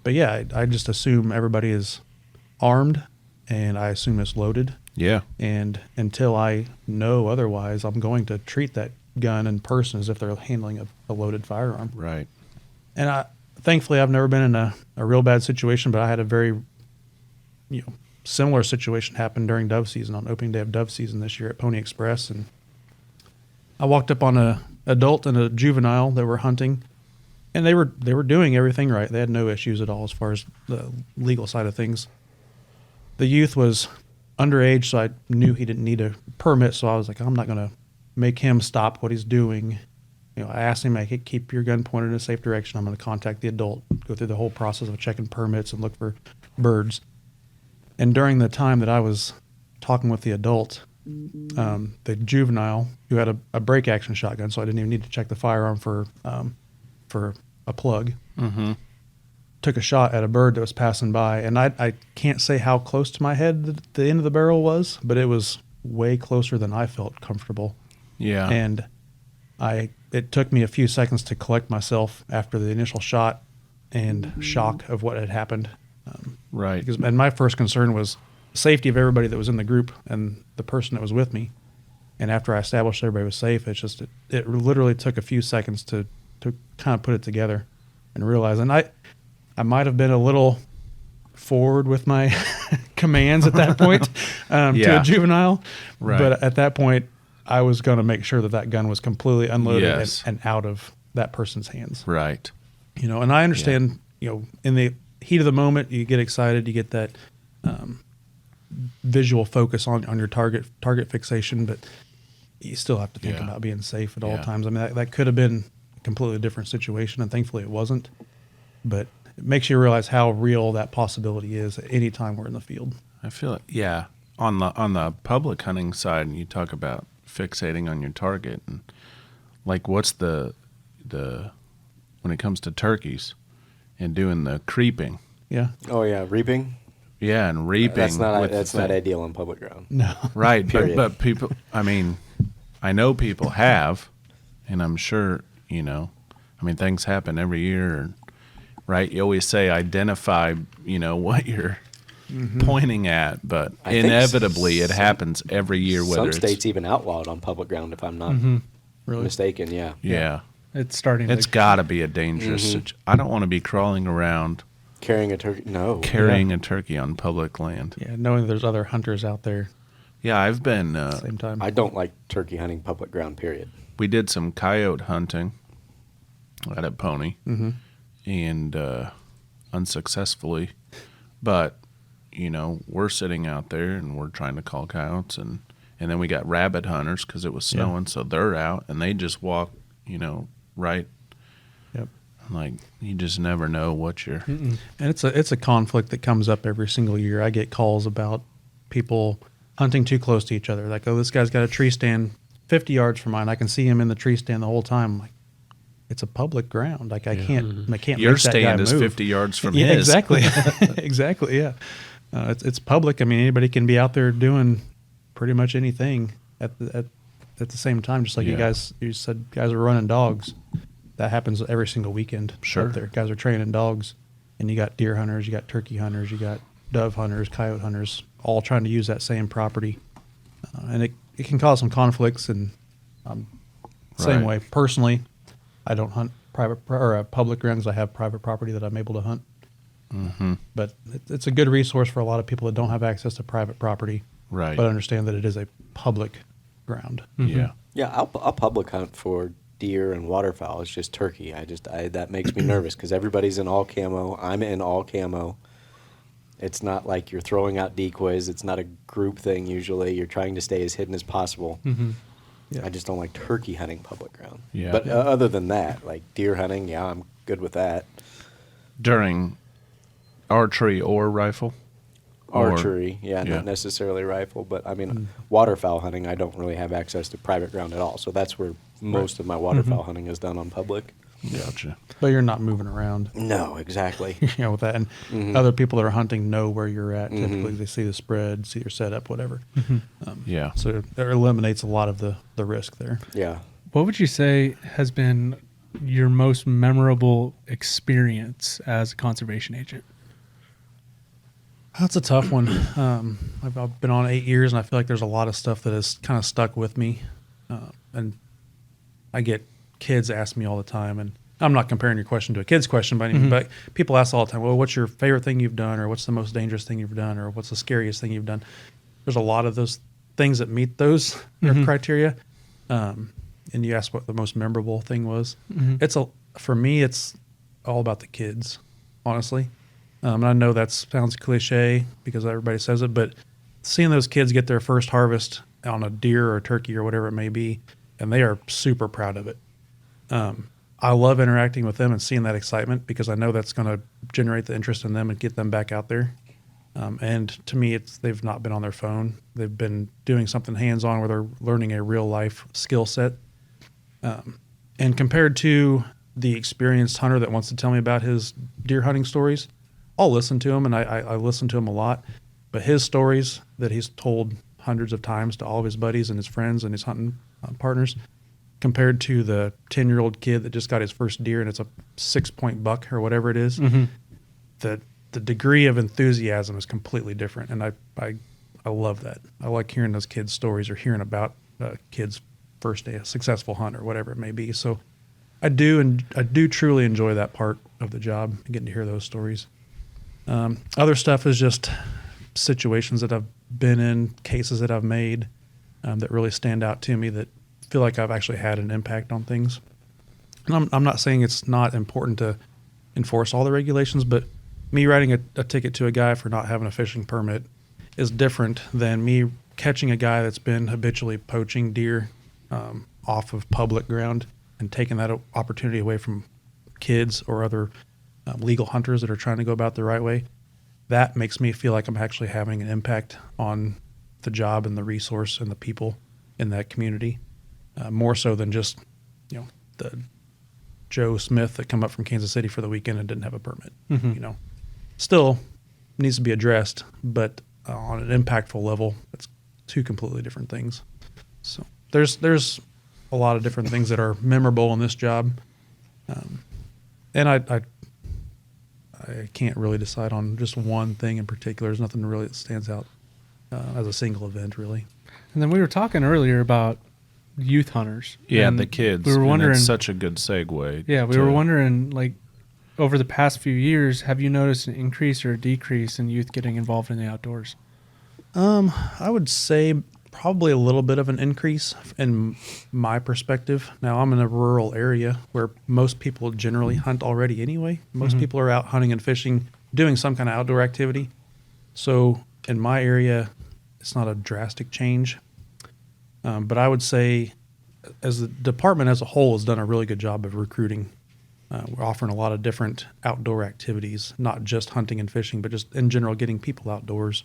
But yeah, I just assume everybody is armed, and I assume it's loaded. Yeah. And until I know otherwise, I'm going to treat that gun and person as if they're handling a loaded firearm. Right. And thankfully, I've never been in a real bad situation, but I had a very, similar situation happened during dove season, on opening day of dove season this year at Pony Express. And I walked up on a adult and a juvenile that were hunting, and they were doing everything right. They had no issues at all as far as the legal side of things. The youth was underage, so I knew he didn't need a permit, so I was like, I'm not going to make him stop what he's doing. I asked him, I could keep your gun pointed in a safe direction. I'm going to contact the adult, go through the whole process of checking permits and look for birds. And during the time that I was talking with the adult, the juvenile, who had a break action shotgun, so I didn't even need to check the firearm for a plug, took a shot at a bird that was passing by. And I can't say how close to my head the end of the barrel was, but it was way closer than I felt comfortable. Yeah. And it took me a few seconds to collect myself after the initial shot and shock of what had happened. Right. And my first concern was the safety of everybody that was in the group and the person that was with me. And after I established everybody was safe, it literally took a few seconds to kind of put it together and realize. And I might have been a little forward with my commands at that point to a juvenile. Right. But at that point, I was going to make sure that gun was completely unloaded Yes. and out of that person's hands. Right. And I understand, in the heat of the moment, you get excited, you get that visual focus on your target fixation, but you still have to think about being safe at all times. I mean, that could have been a completely different situation, and thankfully it wasn't. But it makes you realize how real that possibility is at any time we're in the field. I feel it. On the public hunting side, you talk about fixating on your target, and like what's the when it comes to turkeys and doing the creeping. Yeah. Oh yeah, reaping. Yeah, and reaping. That's not ideal on public ground. No. Right, Period. but people. I mean, I know people have, and I'm sure things happen every year. Right, you always say identify. What you're pointing at, but I think inevitably it happens every year. Whether some states even outlawed on public ground, if I'm not mistaken. Yeah. Yeah. It's starting. It's got to be a dangerous. I don't want to be crawling around Carrying a turkey. No. carrying a turkey on public land. Yeah, knowing there's other hunters out there Yeah, I've been. at the same time. I don't like turkey hunting public ground. Period. We did some coyote hunting at a pony, and unsuccessfully. But we're sitting out there and we're trying to call coyotes, and then we got rabbit hunters because it was snowing, so they're out and they just walk, right. Yep. Like you just never know what you're. And it's a conflict that comes up every single year. I get calls about people hunting too close to each other. Like, oh, this guy's got a tree stand 50 yards from mine. I can see him in the tree stand the whole time. I'm like, it's a public ground. Like I can't Your make that guy stand is move. 50 yards from Yeah, his. exactly. Exactly. Yeah. It's public. I mean, anybody can be out there doing pretty much anything at the same time. Just like you said, guys are running dogs. That happens every single weekend. Sure. Out there, guys are training dogs, and you got deer hunters, you got turkey hunters, you got dove hunters, coyote hunters, all trying to use that same property, and it can cause some conflicts. And same Right. way, personally, I don't hunt private or public grounds. I have private property that I'm able to hunt. But it's a good resource for a lot of people that don't have access to private property, Right. but understand that it is a public ground. Yeah. Yeah, I'll public hunt for deer and waterfowl. It's just turkey. That makes me nervous because everybody's in all camo. I'm in all camo. It's not like you're throwing out decoys. It's not a group thing usually. You're trying to stay as hidden as possible. Yeah. I just don't like turkey hunting public ground. Yeah. But other than that, like deer hunting, yeah, I'm good with that. During archery or rifle? Or- Archery, not necessarily rifle, but I mean, waterfowl hunting, I don't really have access to private ground at all. So that's where most of my waterfowl hunting is done on public. Gotcha. But you're not moving around, No, exactly. with that. And other people that are hunting know where you're at. Typically, they see the spread, see your setup, whatever. Yeah. So it eliminates a lot of the risk there. Yeah. What would you say has been your most memorable experience as a conservation agent? That's a tough one. I've been on 8 years, and I feel like there's a lot of stuff that has kind of stuck with me. And I get kids ask me all the time, and I'm not comparing your question to a kid's question, by any means, but people ask all the time, well, what's your favorite thing you've done, or what's the most dangerous thing you've done, or what's the scariest thing you've done? There's a lot of those things that meet those criteria. And you asked what the most memorable thing was. For me, it's all about the kids, honestly. And I know that sounds cliche because everybody says it, but seeing those kids get their first harvest on a deer or a turkey or whatever it may be, and they are super proud of it. I love interacting with them and seeing that excitement because I know that's going to generate the interest in them and get them back out there. And to me, they've not been on their phone. They've been doing something hands-on where they're learning a real-life skill set. And compared to the experienced hunter that wants to tell me about his deer hunting stories, I'll listen to him, and I listen to him a lot. But his stories that he's told hundreds of times to all of his buddies and his friends and his hunting partners, compared to the 10-year-old kid that just got his first deer and it's a 6-point buck or whatever it is, the degree of enthusiasm is completely different. And I love that. I like hearing those kids' stories or hearing about kids' first day, a successful hunt or whatever it may be. So I do truly enjoy that part of the job, getting to hear those stories. Other stuff is just situations that I've been in, cases that I've made that really stand out to me that feel like I've actually had an impact on things. And I'm not saying it's not important to enforce all the regulations, but me writing a ticket to a guy for not having a fishing permit is different than me catching a guy that's been habitually poaching deer off of public ground and taking that opportunity away from kids or other legal hunters that are trying to go about the right way. That makes me feel like I'm actually having an impact on the job and the resource and the people in that community, more so than just, the Joe Smith that come up from Kansas City for the weekend and didn't have a permit. Still needs to be addressed, but on an impactful level, it's two completely different things. So there's a lot of different things that are memorable in this job, and I can't really decide on just one thing in particular. There's nothing really that stands out as a single event, really. And then we were talking earlier about youth hunters. Yeah, and the kids. We were wondering. And it's such a good segue. Yeah, we were wondering, like, over the past few years, have you noticed an increase or a decrease in youth getting involved in the outdoors? I would say probably a little bit of an increase in my perspective. Now, I'm in a rural area where most people generally hunt already anyway. Most people are out hunting and fishing, doing some kind of outdoor activity. So in my area, it's not a drastic change. But I would say as the department as a whole has done a really good job of recruiting. We're offering a lot of different outdoor activities, not just hunting and fishing, but just in general getting people outdoors,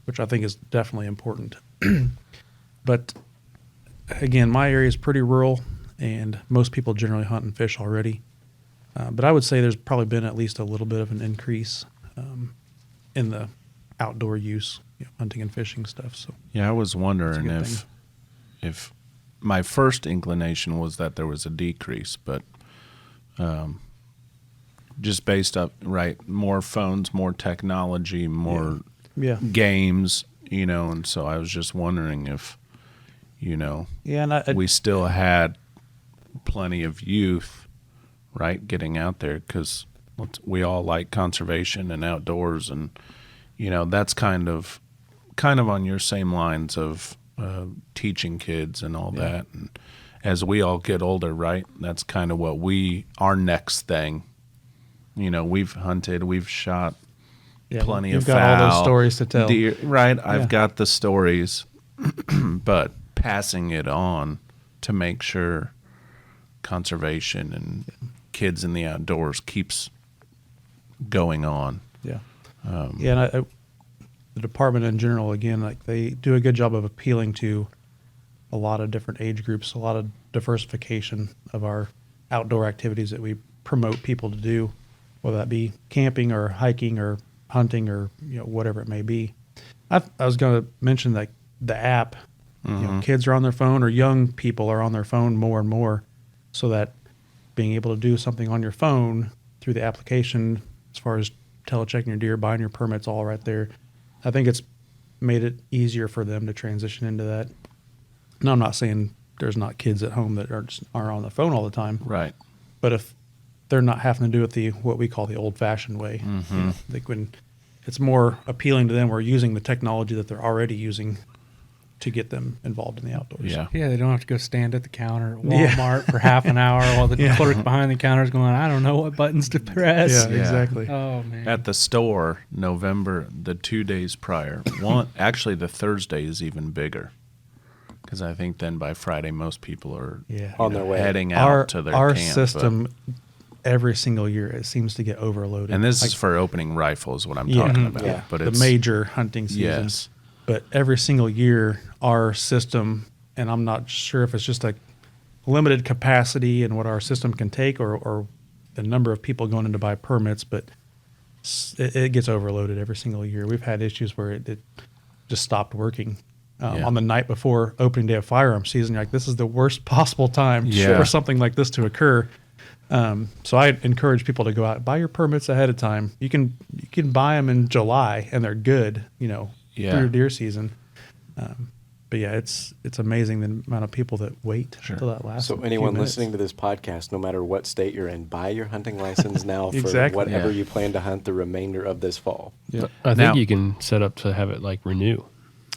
which I think is definitely important. But again, my area is pretty rural, and most people generally hunt and fish already. But I would say there's probably been at least a little bit of an increase in the outdoor use, hunting and fishing stuff. So yeah, I was wondering thing. if my first inclination was that there was a decrease, but just based up, right, more phones, more technology, more games, and so I was just wondering if, and we still had plenty of youth, right, getting out there, because we all like conservation and outdoors, and, that's kind of on your same lines of teaching kids and all that, and as we all get older, right, that's kind of what our next thing. We've hunted, we've shot plenty of fowl. You've got all those stories to tell. Deer, right, I've got the stories, but passing it on to make sure conservation and kids in the outdoors keeps going on. Yeah. And the department in general, again, like they do a good job of appealing to a lot of different age groups, a lot of diversification of our outdoor activities that we promote people to do, whether that be camping or hiking or hunting or whatever it may be. I was going to mention like the app. Kids are on their phone, or young people are on their phone more and more, so that being able to do something on your phone through the application, as far as telechecking your deer, buying your permits, all right there, I think it's made it easier for them to transition into that. No, I'm not saying there's not kids at home that are on the phone all the time. Right. But if they're not having to do it what we call the old-fashioned way. You know, like when it's more appealing to them, we're using the technology that they're already using to get them involved in the outdoors. Yeah. Yeah, they don't have to go stand at the counter at Walmart for half an hour while the clerk behind the counter is going, I don't know what buttons to press. Yeah, exactly. Oh, man. At the store, November, the 2 days prior, actually the Thursday is even bigger. Because I think then by Friday, most people are on their way heading out to their our camp. system, every single year, it seems to get overloaded. And this is for opening rifles, what I'm talking about. Yeah. But the it's major hunting seasons. Yes. But every single year, our system, and I'm not sure if it's just a limited capacity in what our system can take or the number of people going in to buy permits, but it gets overloaded every single year. We've had issues where it just stopped working. On the night before opening day of firearm season, you're like, this is the worst possible time for something like this to occur. So I encourage people to go out, buy your permits ahead of time. You can buy them in July and they're good, through deer season. But yeah, it's amazing the amount of people that wait till that last. So anyone listening to this podcast, no matter what state you're in, buy your hunting license now for Exactly. whatever you plan to hunt the remainder of this fall. Yeah. I think Now- you can set up to have it like renew.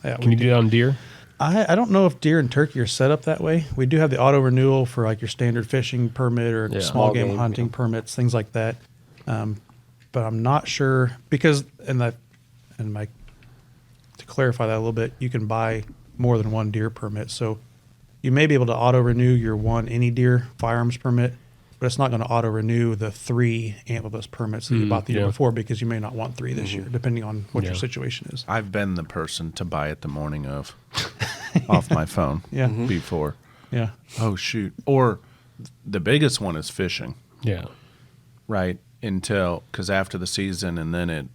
Yeah, Can you do that on deer? I don't know if deer and turkey are set up that way. We do have the auto renewal for like your standard fishing permit or small Small game game, hunting permits, things like that. But I'm not sure because to clarify that a little bit, you can buy more than one deer permit. So you may be able to auto renew your one any deer firearms permit, but it's not going to auto renew the 3 antlerless permits that you bought the year before because you may not want 3 this year, depending on what your situation is. I've been the person to buy it the morning of off my phone before. Yeah. Oh, shoot. Or the biggest one is fishing, Yeah. right? Because after the season, and then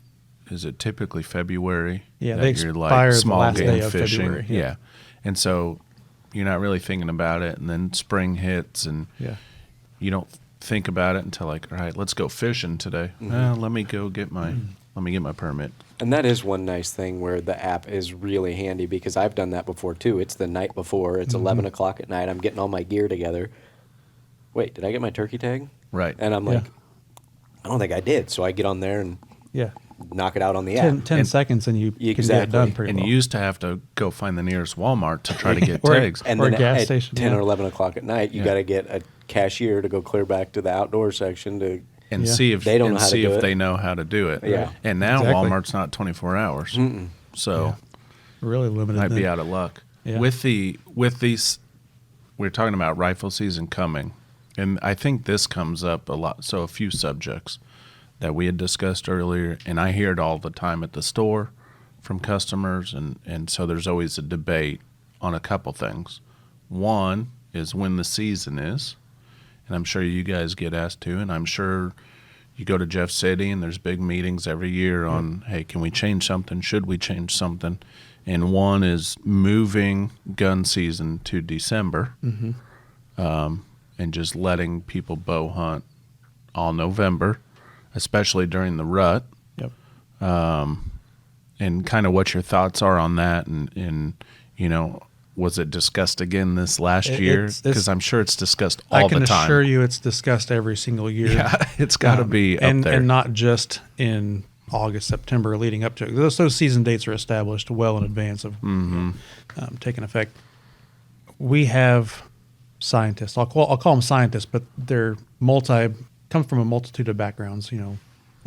is it typically February? Yeah, that they you're expire the small last game day of fishing. February. Yeah. And so you're not really thinking about it, and then spring hits, and you don't think about it until like, all right, let's go fishing today. Let me go get my permit. And that is one nice thing where the app is really handy because I've done that before too. It's the night before. It's 11 o'clock at night. I'm getting all my gear together. Wait, did I get my turkey tag? Right. And I'm like, I don't think I did. So I get on there and knock it out on the app. 10 seconds and you can get it done pretty And well. you used to have to go find the nearest Walmart to try to get Or- tags. And Or then a gas at station, 10 yeah. or 11 o'clock at night, you got to get a cashier to go clear back to the outdoor section to And Yeah. see if They don't know how to do it. they know how to do it. Yeah. And now Exactly. Walmart's not 24 hours. So Really limited. might be then. out of luck. Yeah. With these we're talking about rifle season coming. And I think this comes up a lot. So a few subjects that we had discussed earlier, and I hear it all the time at the store from customers, and so there's always a debate on a couple things. One is when the season is, and I'm sure you guys get asked to, and I'm sure you go to Jeff City and there's big meetings every year on, hey, can we change something? Should we change something? And one is moving gun season to December, and just letting people bow hunt all November, especially during the rut. Yep. And kind of what your thoughts are on that, and was it discussed again this last year? it's- Because I'm sure it's discussed all I can the time. assure you it's discussed every single year. Yeah, it's got to be up and, there. And not just in August, September leading up to it. Those season dates are established well in advance of taking effect. We have scientists. I'll call them scientists, but they're come from a multitude of backgrounds,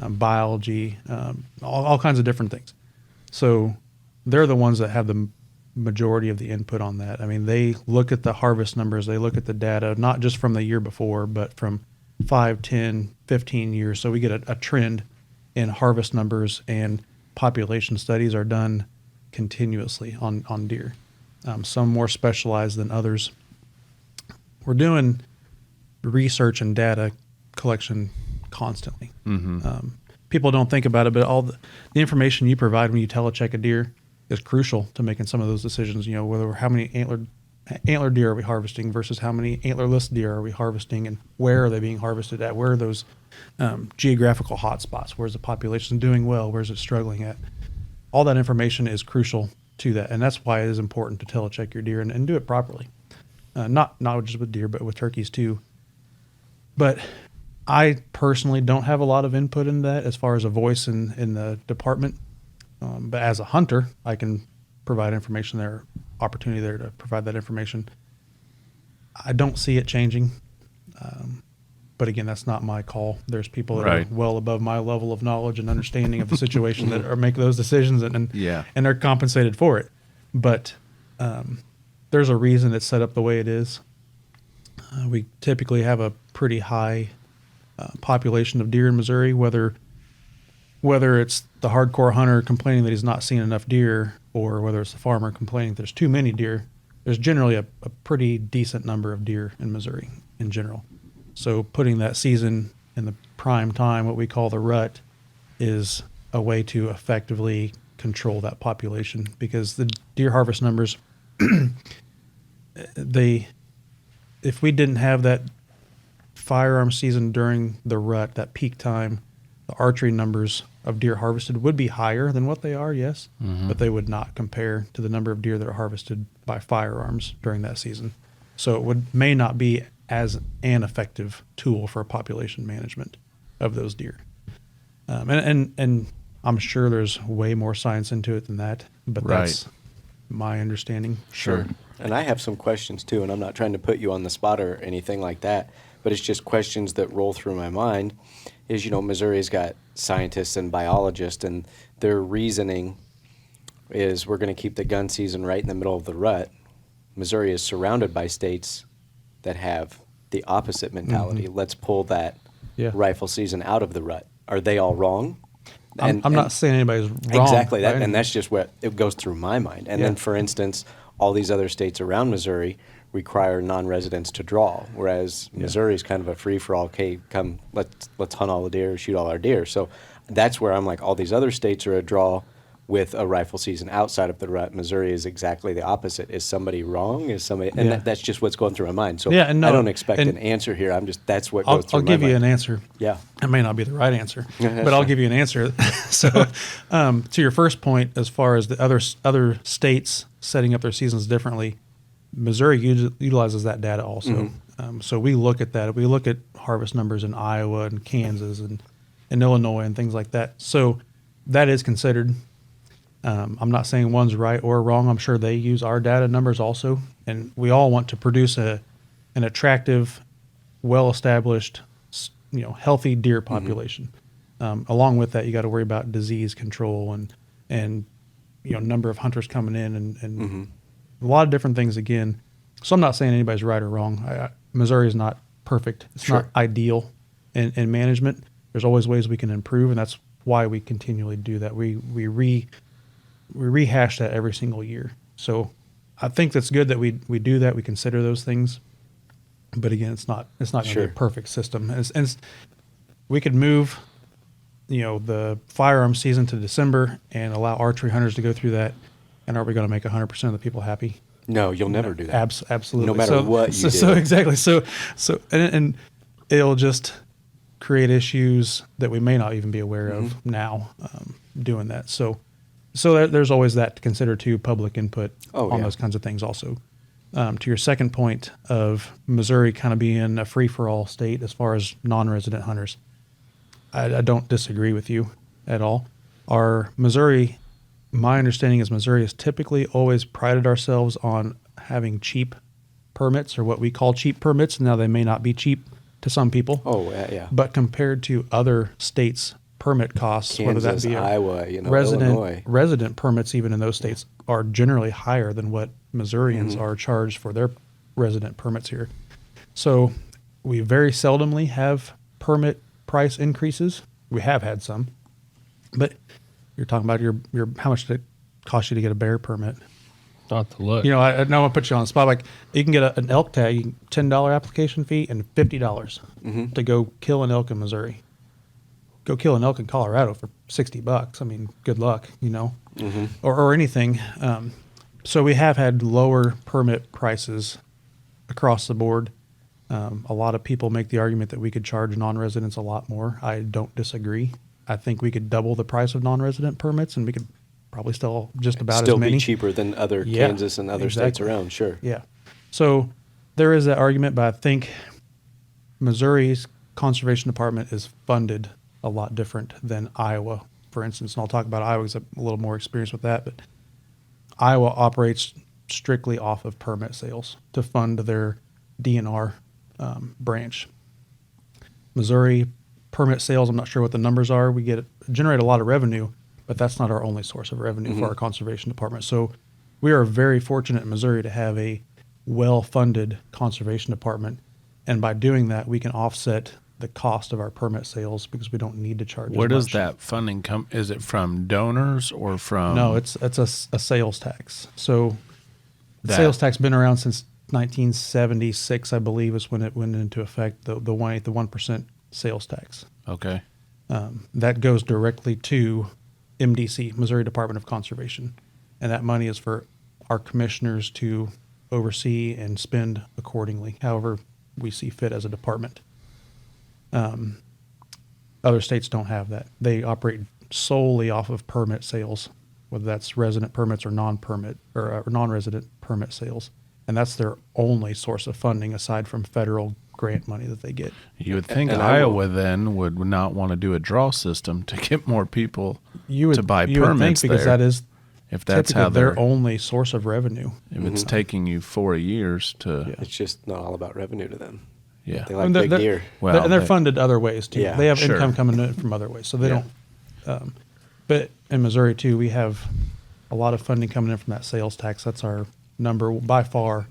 biology, all kinds of different things. So they're the ones that have the majority of the input on that. I mean, they look at the harvest numbers, they look at the data, not just from the year before, but from 5, 10, 15 years. So we get a trend in harvest numbers, and population studies are done continuously on deer. Some more specialized than others. We're doing research and data collection constantly. People don't think about it, but all the information you provide when you telecheck a deer is crucial to making some of those decisions. How many antler deer are we harvesting versus how many antlerless deer are we harvesting, and where are they being harvested at? Where are those geographical hotspots? Where's the population doing well? Where's it struggling at? All that information is crucial to that, and that's why it is important to telecheck your deer and do it properly. Not just with deer, but with turkeys too. But I personally don't have a lot of input in that as far as a voice in the department. But as a hunter, I can provide information there, opportunity there to provide that information. I don't see it changing. But again, that's not my call. There's people that are well above my level of knowledge and understanding of the situation that are making those decisions and they're compensated for it. But there's a reason it's set up the way it is. We typically have a pretty high population of deer in Missouri, whether it's the hardcore hunter complaining that he's not seeing enough deer or whether it's the farmer complaining there's too many deer. There's generally a pretty decent number of deer in Missouri in general. So putting that season in the prime time, what we call the rut, is a way to effectively control that population because the deer harvest numbers, if we didn't have that firearm season during the rut, that peak time, the archery numbers of deer harvested would be higher than what they are, yes, but they would not compare to the number of deer that are harvested by firearms during that season. So it may not be as an effective tool for population management of those deer. And I'm sure there's way more science into it than that, but that's my understanding. Sure. And I have some questions too, and I'm not trying to put you on the spot or anything like that, but it's just questions that roll through my mind. Is, Missouri's got scientists and biologists, and their reasoning is we're going to keep the gun season right in the middle of the rut. Missouri is surrounded by states that have the opposite mentality. Let's pull that rifle season out of the rut. Are they all wrong? I'm not saying anybody's wrong. Exactly, that, and that's just what it goes through my mind. And then, for instance, all these other states around Missouri require non-residents to draw, whereas Missouri is kind of a free-for-all. Okay, come, let's hunt all the deer, shoot all our deer. So that's where I'm like, all these other states are a draw with a rifle season outside of the rut. Missouri is exactly the opposite. Is somebody wrong? Is somebody? And that's just what's going through my mind. So I don't expect an answer here. That's what goes through my mind. I'll give you an answer. Yeah. It may not be the right answer, but I'll give you an answer. So to your first point, as far as the other states setting up their seasons differently, Missouri utilizes that data also. So we look at that. We look at harvest numbers in Iowa and Kansas and Illinois and things like that. So that is considered. I'm not saying one's right or wrong. I'm sure they use our data numbers also. And we all want to produce an attractive, well-established, healthy deer population. Along with that, you got to worry about disease control and number of hunters coming in and a lot of different things again. So I'm not saying anybody's right or wrong. Missouri is not perfect. It's not ideal in management. There's always ways we can improve, and that's why we continually do that. We rehash that every single year. So I think that's good that we do that. We consider those things. But again, it's not going to be a perfect system. And we could move, the firearm season to December and allow archery hunters to go through that. And are we going to make 100% of the people happy? No, you'll never do that. Absolutely. No matter what you do. So exactly. So and it'll just create issues that we may not even be aware of now doing that. So there's always that to consider too, public input on those kinds of things also. To your second point of Missouri kind of being a free-for-all state as far as non-resident hunters, I don't disagree with you at all. My understanding is Missouri has typically always prided ourselves on having cheap permits, or what we call cheap permits. Now, they may not be cheap to some people. Oh, yeah. But compared to other states' permit costs, Kansas, whether that be Iowa, Illinois. Resident permits, even in those states, are generally higher than what Missourians are charged for their resident permits here. So we very seldomly have permit price increases. We have had some, but you're talking about your how much did it cost you to get a bear permit? Not to look. I know I put you on the spot. Like, you can get an elk tag, $10 application fee, and $50 to go kill an elk in Missouri. Go kill an elk in Colorado for $60. I mean, good luck, or anything. So we have had lower permit prices across the board. A lot of people make the argument that we could charge non-residents a lot more. I don't disagree. I think we could double the price of non-resident permits, and we could probably still just about still as many. Be cheaper than other Kansas and other states around. Sure. Yeah. So there is that argument, but I think Missouri's conservation department is funded a lot different than Iowa, for instance. And I'll talk about Iowa because I'm a little more experienced with that. But Iowa operates strictly off of permit sales to fund their DNR branch. Missouri permit sales, I'm not sure what the numbers are. We generate a lot of revenue, but that's not our only source of revenue for our conservation department. So we are very fortunate in Missouri to have a well-funded conservation department. And by doing that, we can offset the cost of our permit sales because we don't need to charge Where as does much. that funding come? Is it from donors or from? No, it's a sales tax. So the That- sales tax been around since 1976, I believe, is when it went into effect. The 1% sales tax Okay. that goes directly to MDC, Missouri Department of Conservation, and that money is for our commissioners to oversee and spend accordingly, however we see fit as a department. Other states don't have that. They operate solely off of permit sales, whether that's resident permits or non-permit or non-resident permit sales. And that's their only source of funding aside from federal grant money that they get. You would think And Iowa then would not want to do a draw system to get more people to buy you would think permits because there. that is If that's typically how their they're, only source of revenue. if it's taking you 4 years to, It's just not all about revenue to them. yeah. They I like mean, big deer. Well, and they're they- funded other ways too. Yeah, They have sure. income coming in from other ways, so they Yeah. don't. But in Missouri too, we have a lot of funding coming in from that sales tax. That's by far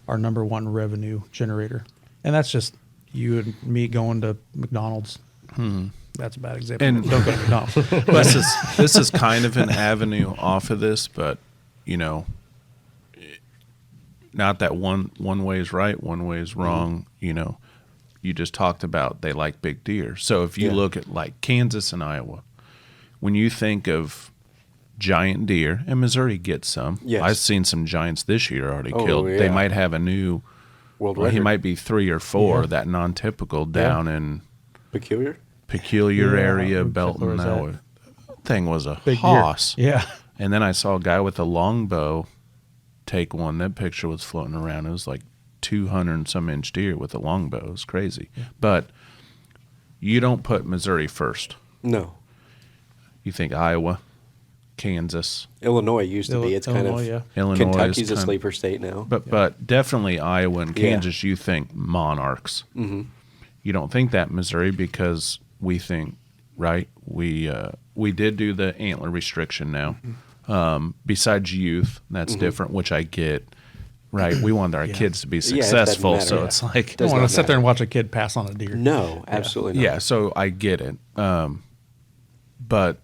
our number one revenue generator, and that's just you and me going to McDonald's. That's a bad example. And- Don't go to McDonald's. this is kind of an avenue off of this, but you know, not that one way is right, one way is wrong. You know, you just talked about they like big deer. So if you Yeah. look at like Kansas and Iowa, when you think of giant deer, and Missouri gets some. Yes. I've seen some giants this year already Oh, killed. They yeah. might have a new. World Well, he record. might be 3 or 4. Yeah. That non-typical down in Peculiar. Peculiar Yeah, area, what Belton. was That thing was a Big hoss. deer. Yeah. And then I saw a guy with a longbow take one. That picture was floating around. It was like 200 and some inch deer with a longbow. It was crazy. But you don't put Missouri first. No. You think Iowa, Kansas, Illinois used to be. It's kind Illinois, of yeah. Illinois. Kentucky's is a kind- sleeper state now. But definitely Iowa and Yeah. Kansas, you think monarchs. Mm-hmm. You don't think that Missouri because we think, right, we did do the antler restriction now. Besides youth, that's different, which I get. Right, we want our kids to be Yeah, it doesn't successful, matter, so yeah. it's like, I Does don't want not to sit there and matter. watch a kid pass on a deer. No, absolutely not. yeah, so I get it. But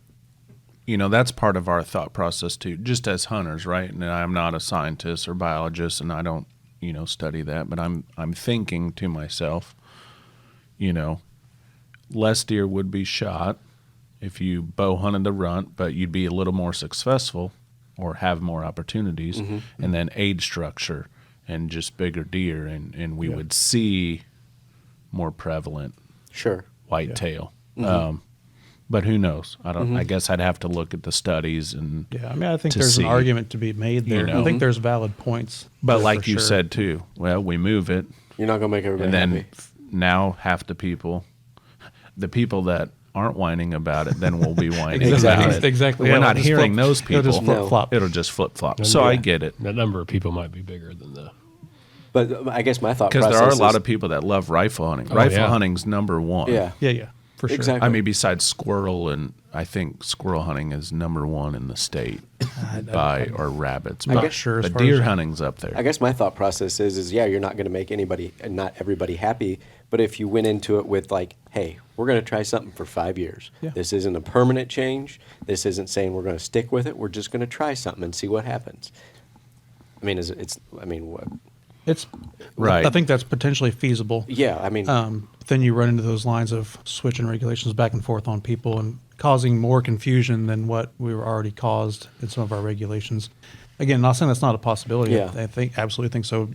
you know, that's part of our thought process too, just as hunters, right? And I'm not a scientist or biologist, and I don't, you know, study that. But I'm thinking to myself, you know, less deer would be shot if you bow hunted the runt, but you'd be a little more successful or have more opportunities, and then age structure and just bigger deer, and we would see more prevalent Sure. whitetail. But who knows? I don't. I guess I'd have to look at the studies and. Yeah, I mean, I think To there's see, an argument to be made there. know. I think there's valid points. But there like for you sure. said too, well, we move it, You're not gonna make everybody and then happy. now half the people that aren't whining about it, then will be whining Exactly. about it. Exactly. We're Yeah, not it'll just hearing flip- those it'll people. just flip-flop. It'll just flip flop. So I get it. That number of people might be bigger than the. But I guess my thought Because process there are a lot is- of people that love rifle hunting. Oh, Rifle yeah. hunting's number one. Yeah. Yeah, for sure. Exactly. I mean, besides squirrel, and I think squirrel hunting is number one in the state or rabbits. I'm not But, sure as but far deer as- hunting's up there. I guess my thought process is yeah, you're not going to make anybody and not everybody happy. But if you went into it with like, hey, we're going to try something for 5 years. Yeah. This isn't a permanent change. This isn't saying we're going to stick with it. We're just going to try something and see what happens. I mean, what? It's Right. I think that's potentially feasible. Yeah, I mean, Then you run into those lines of switching regulations back and forth on people and causing more confusion than what we were already caused in some of our regulations. Again, not saying that's not a possibility. Yeah. I absolutely think so.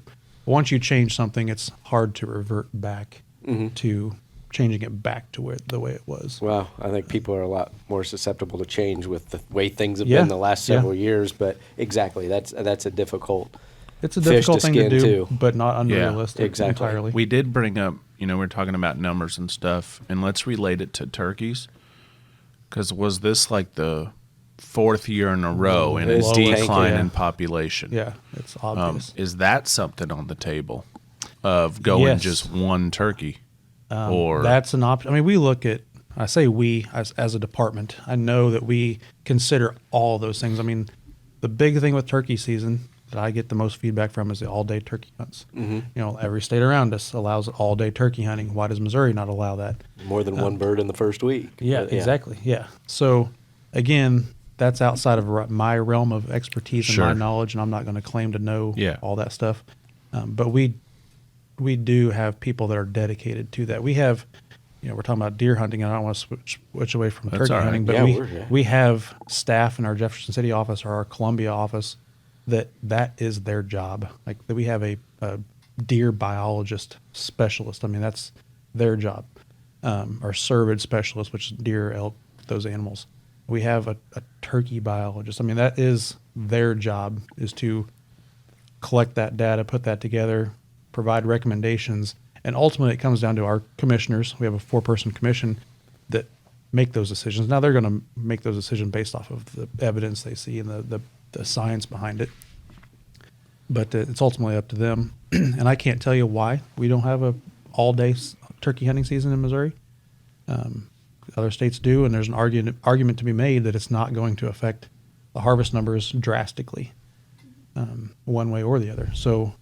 Once you change something, it's hard to revert back to changing it back to the way it was. well, I think people are a lot more susceptible to change with the way things have Yeah, been the last yeah. several years. But exactly, that's a difficult. It's a fish difficult to thing to skin, do, too. but not unrealistic exactly. entirely. We did bring up, we're talking about numbers and stuff, and let's relate it to turkeys. Because was this like the 4th year in a row in a It's decline tanking. in population? Yeah, it's obvious. Is that something on the table of going Yes. just one turkey? Or That's an option. I mean, we look at, I say we as a department, I know that we consider all those things. I mean, the big thing with turkey season that I get the most feedback from is the all-day turkey hunts. Every state around us allows all-day turkey hunting. Why does Missouri not allow that? More than one bird in the first week. Yeah, exactly. Yeah. So, again, that's outside of my realm of expertise and my Sure. knowledge, and I'm not going to claim to know Yeah. all that stuff. But we do have people that are dedicated to that. We have, we're talking about deer hunting, and I don't want to switch away from That's turkey all right. hunting, but Yeah, we have staff in our Jefferson City office or our Columbia office that is their job. Like that we have a deer biologist specialist. I mean, that's their job. Or cervid specialist, which is deer, elk, those animals. We have a turkey biologist. I mean, that is their job, is to collect that data, put that together, provide recommendations, and ultimately it comes down to our commissioners. We have a 4-person commission that make those decisions. Now they're going to make those decisions based off of the evidence they see and the science behind it. But it's ultimately up to them. And I can't tell you why we don't have a all-day turkey hunting season in Missouri. Other states do, and there's an argument to be made that it's not going to affect the harvest numbers drastically, one way or the other. So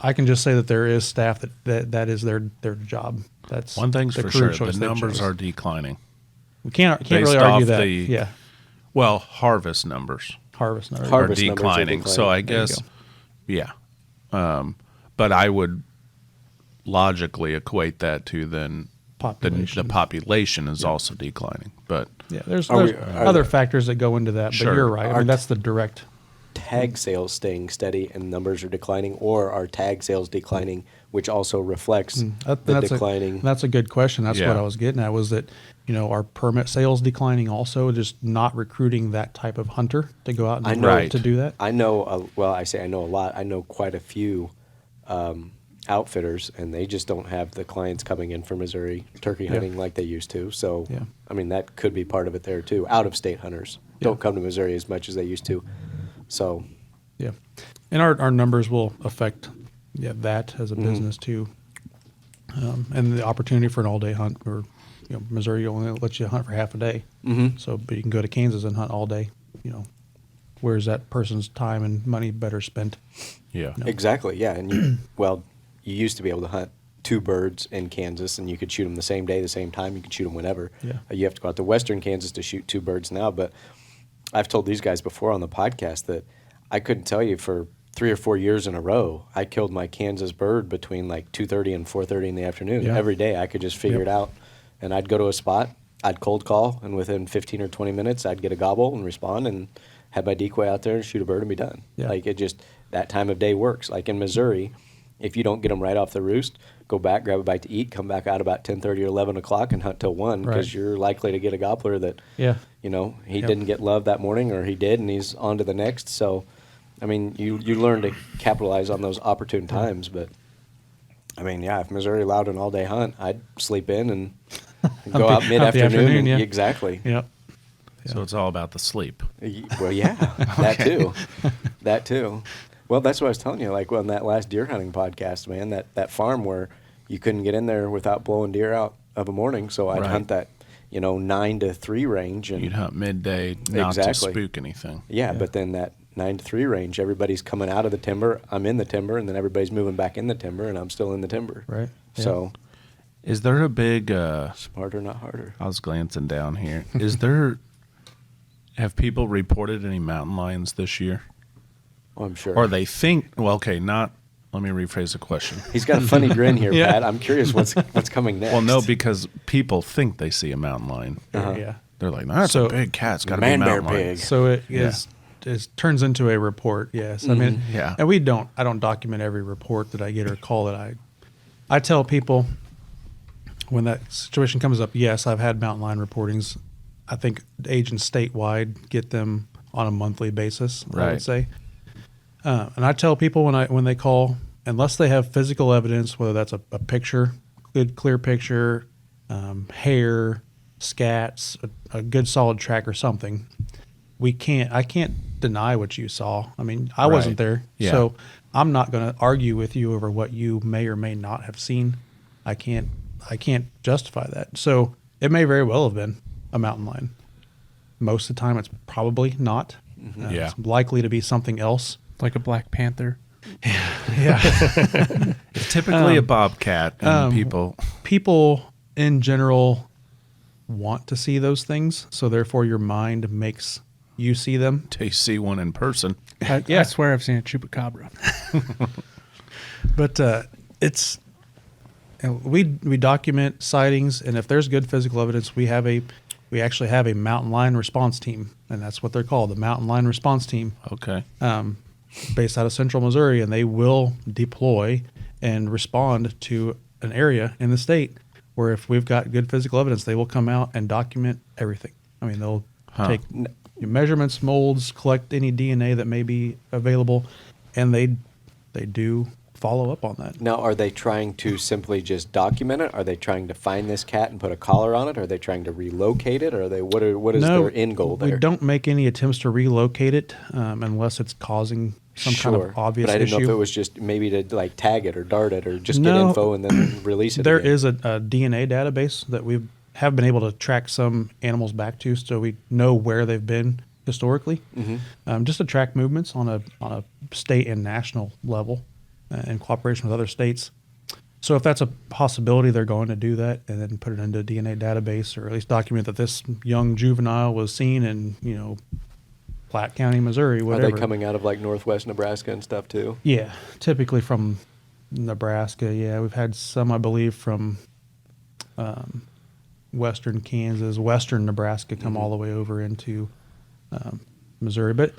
I can just say that there is staff that is their job. That's one thing's the for career sure, choice the they numbers chose. are declining. We can't Based really argue off that. the- Well, harvest numbers Harvest numbers. are Harvest numbers are declining. So declining. I There you guess, go. yeah. But I would logically equate that to then Population. the population is also declining. But Yeah, there's Are other factors that go into that, but Sure. you're right. I mean, that's the direct. Tag sales staying steady and numbers are declining, or are tag sales declining, which also reflects the That's declining? That's a good question. That's Yeah. what I was getting at. Was that our permit sales declining also, just not recruiting that type of hunter to go out and I know- Right. to do that? I know, I say I know a lot. I know quite a few outfitters, and they just don't have the clients coming in for Missouri turkey hunting like they used to. So, Yeah. I mean, that could be part of it there too. Out-of-state hunters don't come to Missouri as much as they used to. So, Yeah, and our numbers will affect that as a business too, and the opportunity for an all day hunt. Or Missouri only lets you hunt for half a day, so but you can go to Kansas and hunt all day. Where's that person's time and money better spent? yeah. exactly, yeah. And you used to be able to hunt 2 birds in Kansas, and you could shoot them the same day, the same time. You could shoot them whenever. Yeah. You have to go out to western Kansas to shoot 2 birds now. But I've told these guys before on the podcast that I couldn't tell you for 3 or 4 years in a row, I killed my Kansas bird between like 2:30 and 4:30 in the afternoon. Yeah. Every day I could just figure it out. And I'd go to a spot, I'd cold call, and within 15 or 20 minutes, I'd get a gobble and respond and have my decoy out there and shoot a bird and be done. Yeah. Like it just, that time of day works. Like in Missouri, if you don't get them right off the roost, go back, grab a bite to eat, come back out about 10:30 or 11 o'clock and hunt till 1, because Right. you're likely to get a gobbler that, Yeah. he didn't get love that morning, or he did, and he's on to the next. So, I mean, you learn to capitalize on those opportune times. But, I mean, yeah, if Missouri allowed an all-day hunt, I'd sleep in and go out Out the mid-afternoon. afternoon, And, yeah. Exactly. Yep. So it's all about the sleep. Well, yeah, that too. That too. Well, that's what I was telling you. Like on that last deer hunting podcast, man, that farm where you couldn't get in there without blowing deer out of a morning. So I'd Right. hunt that, 9 to 3 range, and You'd hunt midday, not to Exactly. spook anything. yeah, but then that 9 to 3 range, everybody's coming out of the timber. I'm in the timber, and then everybody's moving back in the timber, and I'm still in the timber. Right. Yeah. So Is there a big? smarter, not harder. I was glancing down here. Is there? Have people reported any mountain lions this year? Oh, I'm sure. Or they think? Well, okay, not. Let me rephrase the question. He's got a funny grin here, Yeah. Pat. I'm curious what's coming next. Well, no, because people think they see a mountain lion. Yeah. They're like, "That's So- a big cat. It's got to be a Man bear mountain lion." pig. So it Yeah. is turns into a report. Yes, I mean, Yeah. and I don't document every report that I get or call that I tell people when that situation comes up. Yes, I've had mountain lion reportings. I think agents statewide get them on a monthly basis. I Right. would say, and I tell people when they call, unless they have physical evidence, whether that's a picture good clear picture, hair, scats, a good solid track or something, I can't deny what you saw. I mean, I wasn't there, so I'm not going to argue with you over what you may or may not have seen. I can't justify that. So it may very well have been a mountain lion. Most of the time, it's probably not. It's likely to be something else, like a Black Panther. Yeah. It's typically a bobcat, and people in general want to see those things, so therefore your mind makes you see them. Till you see one in person. I swear I've seen a chupacabra. But it's we document sightings, and if there's good physical evidence, we actually have a mountain lion response team, and that's what they're called, the mountain lion response team. Okay. Based out of Central Missouri, and they will deploy and respond to an area in the state where if we've got good physical evidence, they will come out and document everything. I mean, they'll take measurements, molds, collect any DNA that may be available, and they do follow up on that. Now, are they trying to simply just document it? Are they trying to find this cat and put a collar on it? Are they trying to relocate it? Or are they what is their end goal there? We don't make any attempts to relocate it unless it's causing some kind of obvious issue. But I didn't know if it was just maybe to like tag it or dart it or just get info and then release it. There again. is a DNA database that we have been able to track some animals back to, so we know where they've been historically, just to track movements on a state and national level in cooperation with other states. So if that's a possibility, they're going to do that and then put it into a DNA database, or at least document that this young juvenile was seen in, Platte County, Missouri, whatever. Are they coming out of like northwest Nebraska and stuff too? Yeah, typically from Nebraska. Yeah, we've had some, I believe, from western Kansas, western Nebraska come all the way over into Missouri. But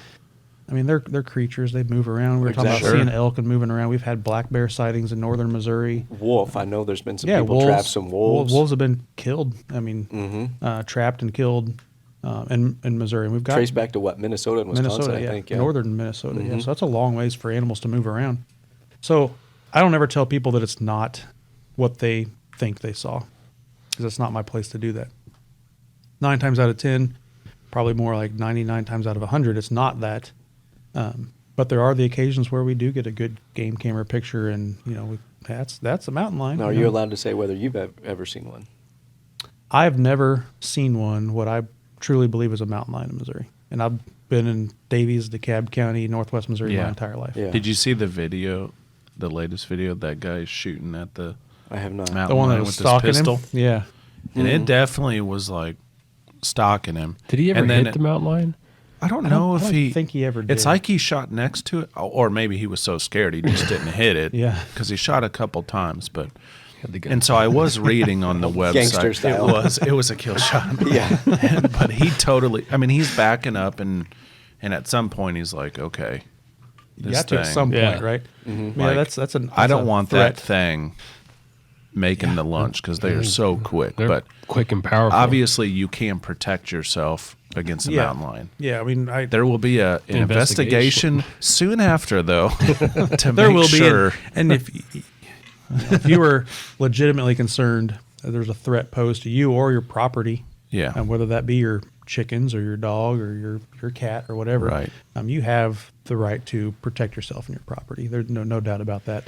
I mean, they're creatures. They move around. We were talking about seeing elk and moving around. We've had black bear sightings in northern Missouri. Wolf. I know there's been some people trap some wolves. Wolves have been killed. I mean, trapped and killed in Missouri. And we've got traced back to what, Minnesota and Wisconsin, I think. Yeah. Northern Minnesota. Yeah, so that's a long ways for animals to move around. So I don't ever tell people that it's not what they think they saw, because it's not my place to do that. 9 times out of 10, probably more like 99 times out of 100, it's not that. But there are the occasions where we do get a good game camera picture, and that's a mountain lion. Now, are you allowed to say whether you've ever seen one? I've never seen one. What I truly believe is a mountain lion in Missouri, and I've been in Davies, DeKalb County, Northwest Missouri my entire life. Yeah. Did you see the video, the latest video, that guy shooting at the I have not. mountain The one that lion was with his stalking pistol? him? Yeah. And it definitely was like stalking him. Did he ever And then hit the mountain lion? I don't know if he. I don't think he ever did. It's like he shot next to it, or maybe he was so scared he just didn't hit it. Yeah. Because he shot a couple times, but. And so I was reading on the website. Gangster style. It was a kill shot. Yeah. But he totally. I mean, he's backing up, and at some point he's like, okay, you got to at some point, right? Mm-hmm. Yeah, Like, that's I don't want threat. that thing making the lunch, because they are so quick. They're but quick and powerful. obviously, you can protect yourself against a mountain lion. Yeah, I mean, There will be an investigation soon after, though, to there make will sure. be, and if you were legitimately concerned that there's a threat posed to you or your property, and whether that be your chickens or your dog or your cat or whatever, Right. You have the right to protect yourself and your property. There's no doubt about that.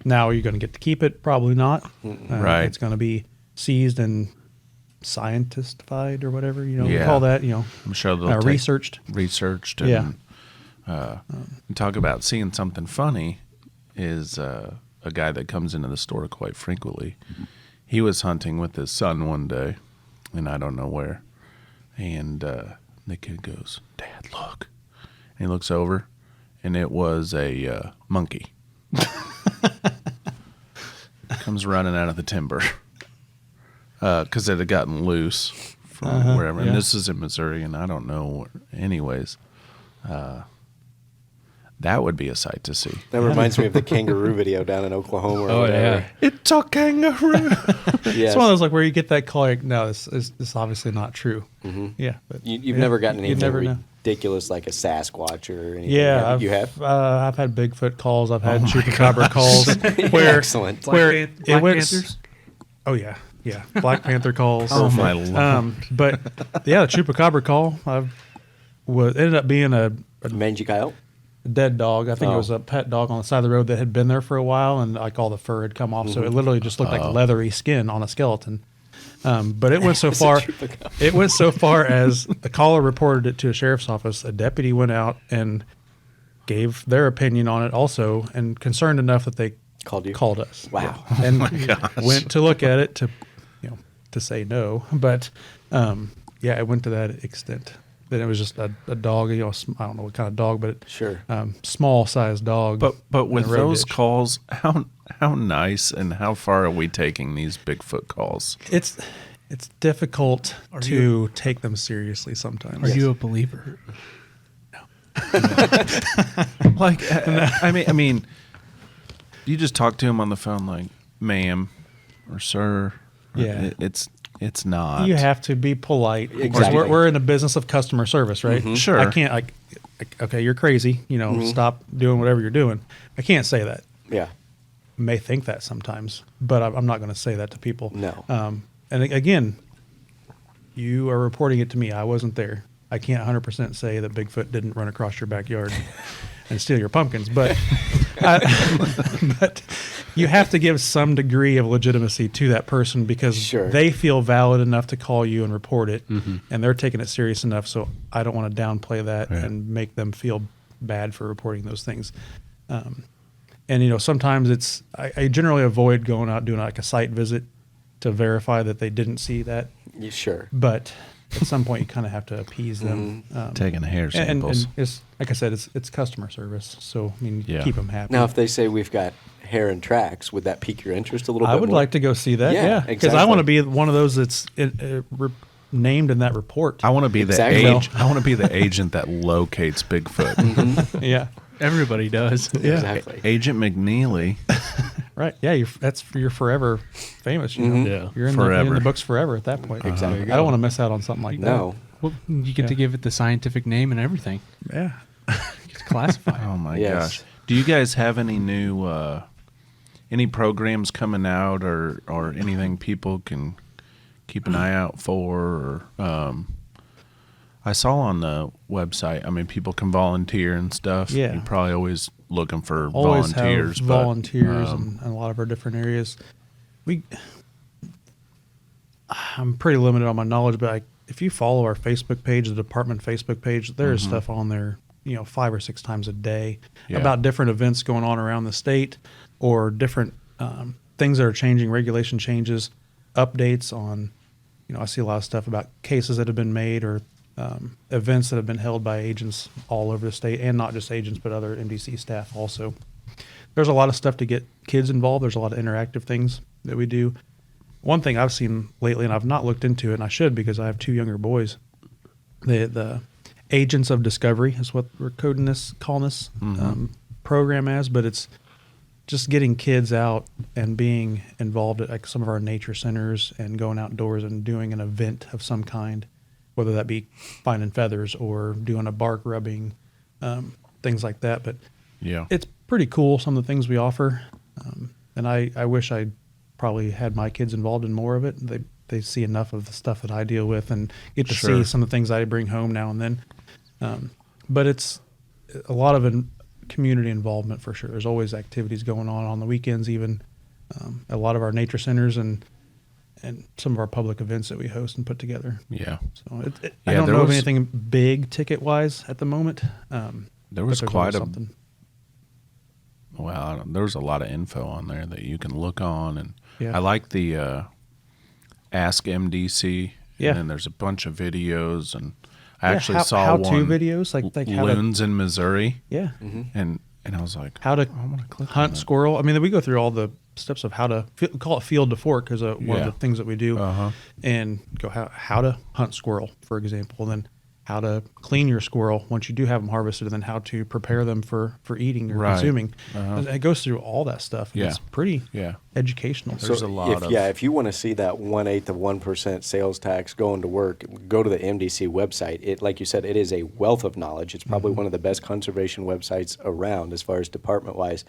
Now, are you going to get to keep it? Probably not. Right. It's going to be seized and scientistified or whatever we Yeah. call that. I'm sure they'll researched. and and talk about seeing something funny is a guy that comes into the store quite frequently. He was hunting with his son one day, and I don't know where, and the kid goes, "Dad, look," and he looks over, and it was a monkey. Comes running out of the timber because it had gotten loose from wherever. And this is in Missouri, and I don't know. Anyways, that would be a sight to see. That reminds me of the kangaroo video down in Oklahoma. Or whatever. It's a kangaroo. Yes. It's one of those where you get that call, like, no, this is obviously not true. Mm-hmm. Yeah, but You've never gotten anything never know. ridiculous like a Sasquatch or anything. Yeah, you have. I've had Bigfoot calls. I've had Chupacabra calls. Where Excellent. Where Black it went. Panthers? Oh yeah, yeah. Black Panther calls. Oh my Lord. But yeah, the Chupacabra call ended up being a Mangy coyote. dead dog. I think it Oh. was a pet dog on the side of the road that had been there for a while, and like all the fur had come off, so it literally just looked like leathery skin on a skeleton. But it went so far. It went so far as a caller reported it to a sheriff's office. A deputy went out and gave their opinion on it, also, and concerned enough that they Called us. Wow. And went to look at it to say no, but yeah, it went to that extent. Then it was just a dog. I don't know what kind of dog, but Sure. small sized dog. But in with a road those ditch. calls, how nice and how far are we taking these Bigfoot calls? It's difficult to take them seriously sometimes. Are you a believer? Like, I mean, you just talk to him on the phone, like, ma'am or sir. Yeah. It's not. You have to be polite. because Exactly. We're in the business of customer service, right? Sure. I can't. Okay, you're crazy. Stop doing whatever you're doing. I can't say that. Yeah. May think that sometimes, but I'm not going to say that to people. No. And again, you are reporting it to me. I wasn't there. I can't 100% say that Bigfoot didn't run across your backyard and steal your pumpkins, but but you have to give some degree of legitimacy to that person because Sure. they feel valid enough to call you and report it, and they're taking it serious enough. So I don't want to downplay that and make them feel bad for reporting those things. And sometimes I generally avoid going out doing like a site visit to verify that they didn't see that. Yeah, sure. But at some point, you kind of have to appease them. Taking hair and samples. it's like I said, it's customer service. So I mean, Yeah. keep them happy. Now, if they say we've got hair and tracks, would that pique your interest a little bit I would more? like to go see that. Yeah, Yeah, because I exactly. want to be one of those that's named in that report. I want to be Exactly. I want to be the agent that locates Bigfoot. Yeah, Everybody does. yeah, Exactly. Agent McNeely. right. Yeah, you're forever famous. You know, Yeah. you're in Forever. the books forever at that point. Exactly. I don't want to miss out on something like No. Well, you get to give it the scientific name and everything. that. Yeah. It's classified. Oh my Yes. gosh. Do you guys have any new any programs coming out or anything people can keep an eye out for? Or, I saw on the website, I mean, people can volunteer and stuff. Yeah. You're probably always looking for Always volunteers. have but, volunteers in a lot of our different areas. I'm pretty limited on my knowledge, but if you follow our Facebook page, the department Facebook page, there is stuff on there, 5 or 6 times a day Yeah. about different events going on around the state or different things that are changing, regulation changes, updates on, I see a lot of stuff about cases that have been made or events that have been held by agents all over the state, and not just agents, but other MDC staff also. There's a lot of stuff to get kids involved. There's a lot of interactive things that we do. One thing I've seen lately, and I've not looked into it, and I should because I have 2 younger boys, the Agents of Discovery is what we're calling this program as, but it's just getting kids out and being involved at like some of our nature centers and going outdoors and doing an event of some kind, whether that be finding feathers or doing a bark rubbing, things like that. But Yeah. it's pretty cool, some of the things we offer. And I wish I probably had my kids involved in more of it. They see enough of the stuff that I deal with and get to Sure. see some of the things I bring home now and then. But it's a lot of community involvement for sure. There's always activities going on the weekends, even a lot of our nature centers and some of our public events that we host and put together. Yeah. So I Yeah, don't there know of was- anything big ticket wise at the moment. There but was there's quite always a something. Wow, there's a lot of info on there that you can look on, and Yeah. I like the Ask MDC. Yeah. And then there's a bunch of videos, and I Yeah, actually how saw to one videos like how to, loons in Missouri, yeah, and I was like, how to I want to click on hunt that. squirrel. I mean, we go through all the steps of how to we call it field to fork is one Yeah. of the things that we do, Uh-huh. and go how to hunt squirrel, for example, then how to clean your squirrel once you do have them harvested, and then how to prepare them for eating or Right. consuming. Uh-huh. It goes through all that stuff. And Yeah. It's pretty Yeah. educational. There's a lot of if you want to see that 1/8 of 1% sales tax going to work, go to the MDC website. It, like you said, it is a wealth of knowledge. It's probably one of the best conservation websites around as far as department wise.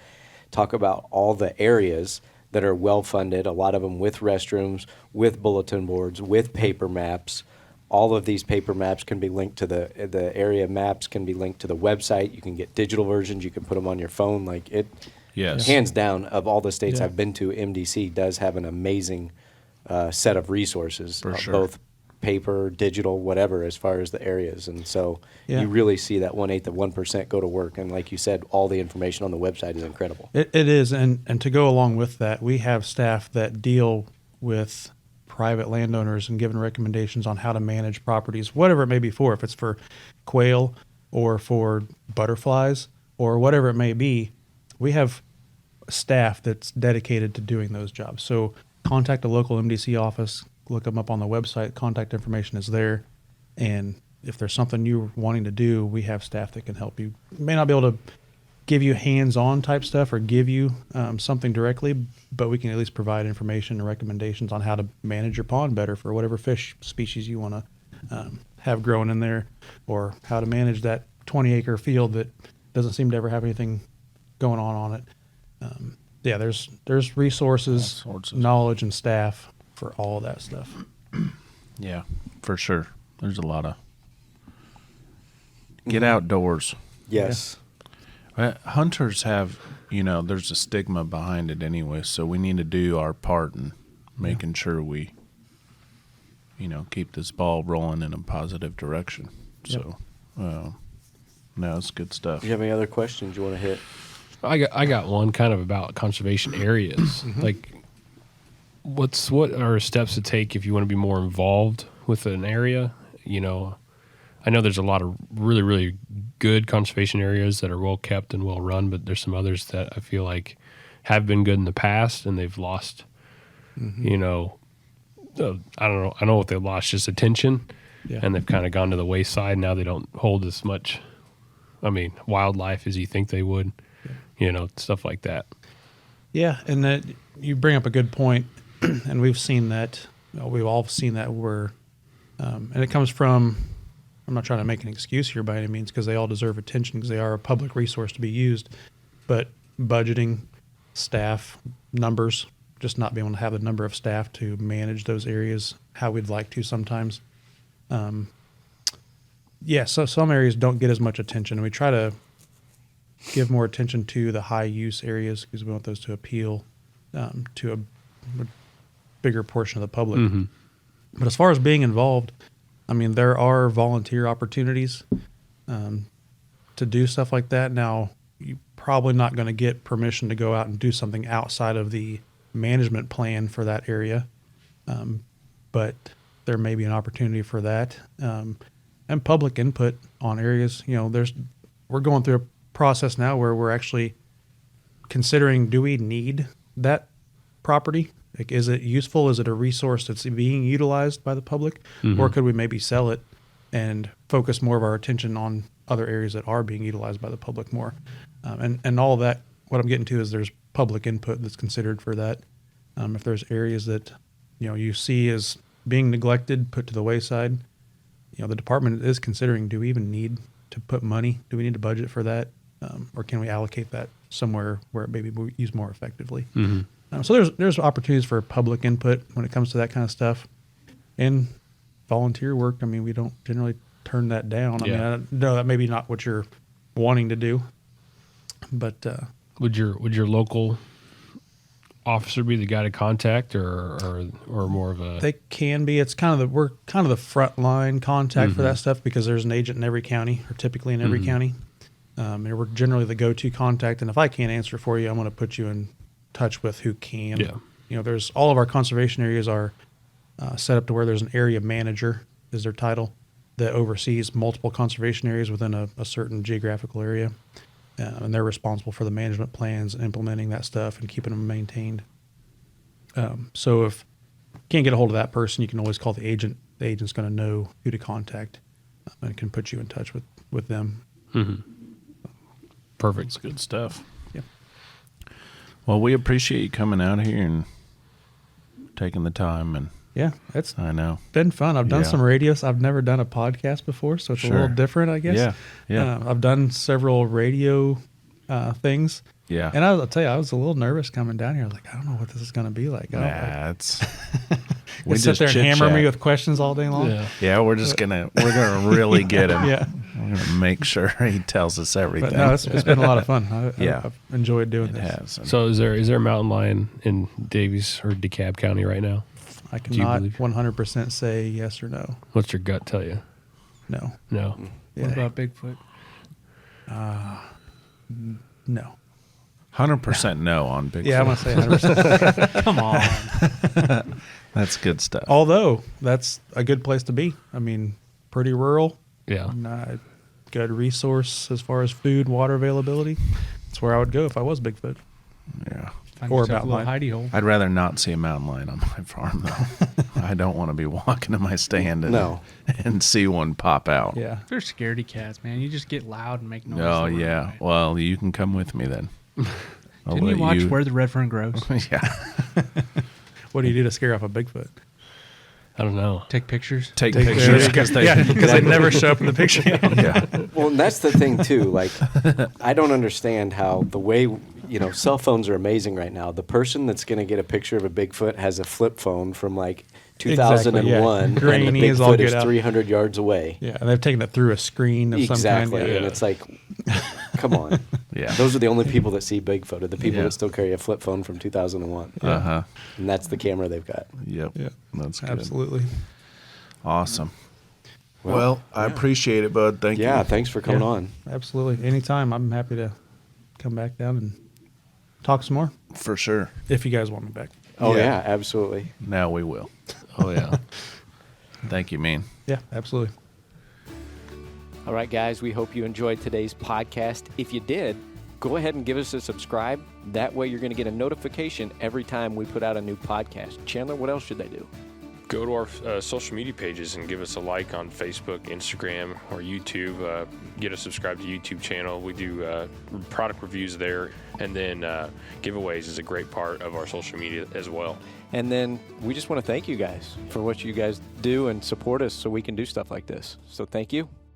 Talk about all the areas that are well funded, a lot of them with restrooms, with bulletin boards, with paper maps. All of these paper maps can be linked to the area maps can be linked to the website. You can get digital versions. You can put them on your phone. Like it, Yes. hands down, of all the states Yeah. I've been to, MDC does have an amazing set of resources, For sure. both paper, digital, whatever, as far as the areas. And so Yeah. you really see that 1/8 of 1% go to work. And like you said, all the information on the website is incredible. It is, and to go along with that, we have staff that deal with private landowners and giving recommendations on how to manage properties, whatever it may be for, if it's for quail or for butterflies or whatever it may be. We have staff that's dedicated to doing those jobs. So contact a local MDC office, look them up on the website, contact information is there. And if there's something you're wanting to do, we have staff that can help you. May not be able to give you hands-on type stuff or give you something directly, but we can at least provide information and recommendations on how to manage your pond better for whatever fish species you want to have growing in there, or how to manage that 20-acre field that doesn't seem to ever have anything going on it. Yeah, there's resources, All sorts of knowledge, and staff for all of that stuff. Yeah, for sure. There's a lot of get outdoors. Yes. Hunters have, there's a stigma behind it anyway, so we need to do our part in making sure we, keep this ball rolling in a positive direction. Yep. So, no, it's good stuff. Do you have any other questions you want to hit? I got one kind of about conservation areas. Like, what are steps to take if you want to be more involved with an area? I know there's a lot of really, really good conservation areas that are well kept and well run, but there's some others that I feel like have been good in the past and they've lost, I don't know. I know what they lost, just attention, Yeah. and they've kind of gone to the wayside. Now they don't hold as much, wildlife as you think they would, stuff like that. Yeah, and that you bring up a good point, and we've seen that. We've all seen that where, and it comes from. I'm not trying to make an excuse here by any means, because they all deserve attention because they are a public resource to be used. But budgeting, staff, numbers, just not being able to have the number of staff to manage those areas how we'd like to sometimes. So some areas don't get as much attention, and we try to give more attention to the high use areas because we want those to appeal to a bigger portion of the public. But as far as being involved, there are volunteer opportunities to do stuff like that. Now, you're probably not going to get permission to go out and do something outside of the management plan for that area, but there may be an opportunity for that. And public input on areas. We're going through a process now where we're actually considering, do we need that property? Like, is it useful? Is it a resource that's being utilized by the public? Or could we maybe sell it and focus more of our attention on other areas that are being utilized by the public more? And all of that, what I'm getting to is there's public input that's considered for that. If there's areas that, you see as being neglected, put to the wayside, the department is considering, do we even need to put money? Do we need to budget for that? Or can we allocate that somewhere where it maybe we use more effectively? So there's opportunities for public input when it comes to that kind of stuff, and volunteer work. We don't generally turn that down. Yeah. I know that maybe not what you're wanting to do, but Would your local officer be the guy to contact, or more of a? they can be. It's we're kind of the front line contact for that stuff because there's an agent in every county, or typically in every county. And we're generally the go-to contact. And if I can't answer for you, I'm going to put you in touch with who can. Yeah. There's all of our conservation areas are set up to where there's an area manager is their title that oversees multiple conservation areas within a certain geographical area, and they're responsible for the management plans and implementing that stuff and keeping them maintained. So if you can't get a hold of that person, you can always call the agent. The agent's going to know who to contact and can put you in touch with them. Perfect. It's good stuff. Yep. Well, we appreciate you coming out here and taking the time. And Yeah, it's I know. been fun. I've done Yeah. some radios. I've never done a podcast before, so it's a Sure. little different, I guess. Yeah. I've done several radio things. Yeah. And I'll tell you, I was a little nervous coming down here. I was like, I don't know what this is going to be like. It's we sit there and hammer me with questions all day long. Yeah, we're gonna really get him. Yeah, we're gonna make sure he tells us everything. But no, it's been a lot of fun. I've enjoyed doing this. Has. So is there a mountain lion in Davies or DeKalb County right now? I cannot 100% say yes or no. What's your gut tell you? No. No. Yeah. What about Bigfoot? No. 100% no on Bigfoot. Yeah, I'm gonna say 100%. Come on. That's good stuff. Although that's a good place to be. I mean, pretty rural. Yeah. Good resource as far as food, water availability. That's where I would go if I was Bigfoot. Yeah. Find Or yourself about a little mine. hidey hole. I'd rather not see a mountain lion on my farm, though. I don't want to be walking to my stand and see one pop out. Yeah. They're scaredy cats, man. You just get loud and make noise. Oh, and run yeah. away. Well, you can come with me then. Didn't you watch Where the Red Fern Grows? Yeah. What do you do to scare off a Bigfoot? I don't know. Take pictures. Take pictures because they never show up in the picture. Yeah. Well, and that's the thing too. Like, I don't understand how the way cell phones are amazing right now. The person that's going to get a picture of a Bigfoot has a flip phone from like 2001, and the Grainy is all Bigfoot good is out. 300 yards away. Yeah, and they've taken it through a screen of some kind. Exactly, Yeah. and it's like, come on. Yeah. Those are the only people that see Bigfoot, are the people Yeah. that still carry a flip phone from 2001. Uh-huh. And that's the camera they've got. Yep. Yeah. That's good. Absolutely. Awesome. Well, I appreciate it, bud. Thank you. Yeah, thanks for coming on. Absolutely. Anytime. I'm happy to come back down and talk some more For sure. if you guys want me back. Oh, Yeah. yeah, absolutely. Now we will. Oh, yeah. Thank you, man. Yeah, absolutely. All right, guys, we hope you enjoyed today's podcast. If you did, go ahead and give us a subscribe. That way you're going to get a notification every time we put out a new podcast. Chandler, what else should they do? Go to our social media pages and give us a like on Facebook, Instagram, or YouTube. Get us subscribed to YouTube channel. We do product reviews there. And then giveaways is a great part of our social media as well. And then we just want to thank you guys for what you guys do and support us so we can do stuff like this. So thank you.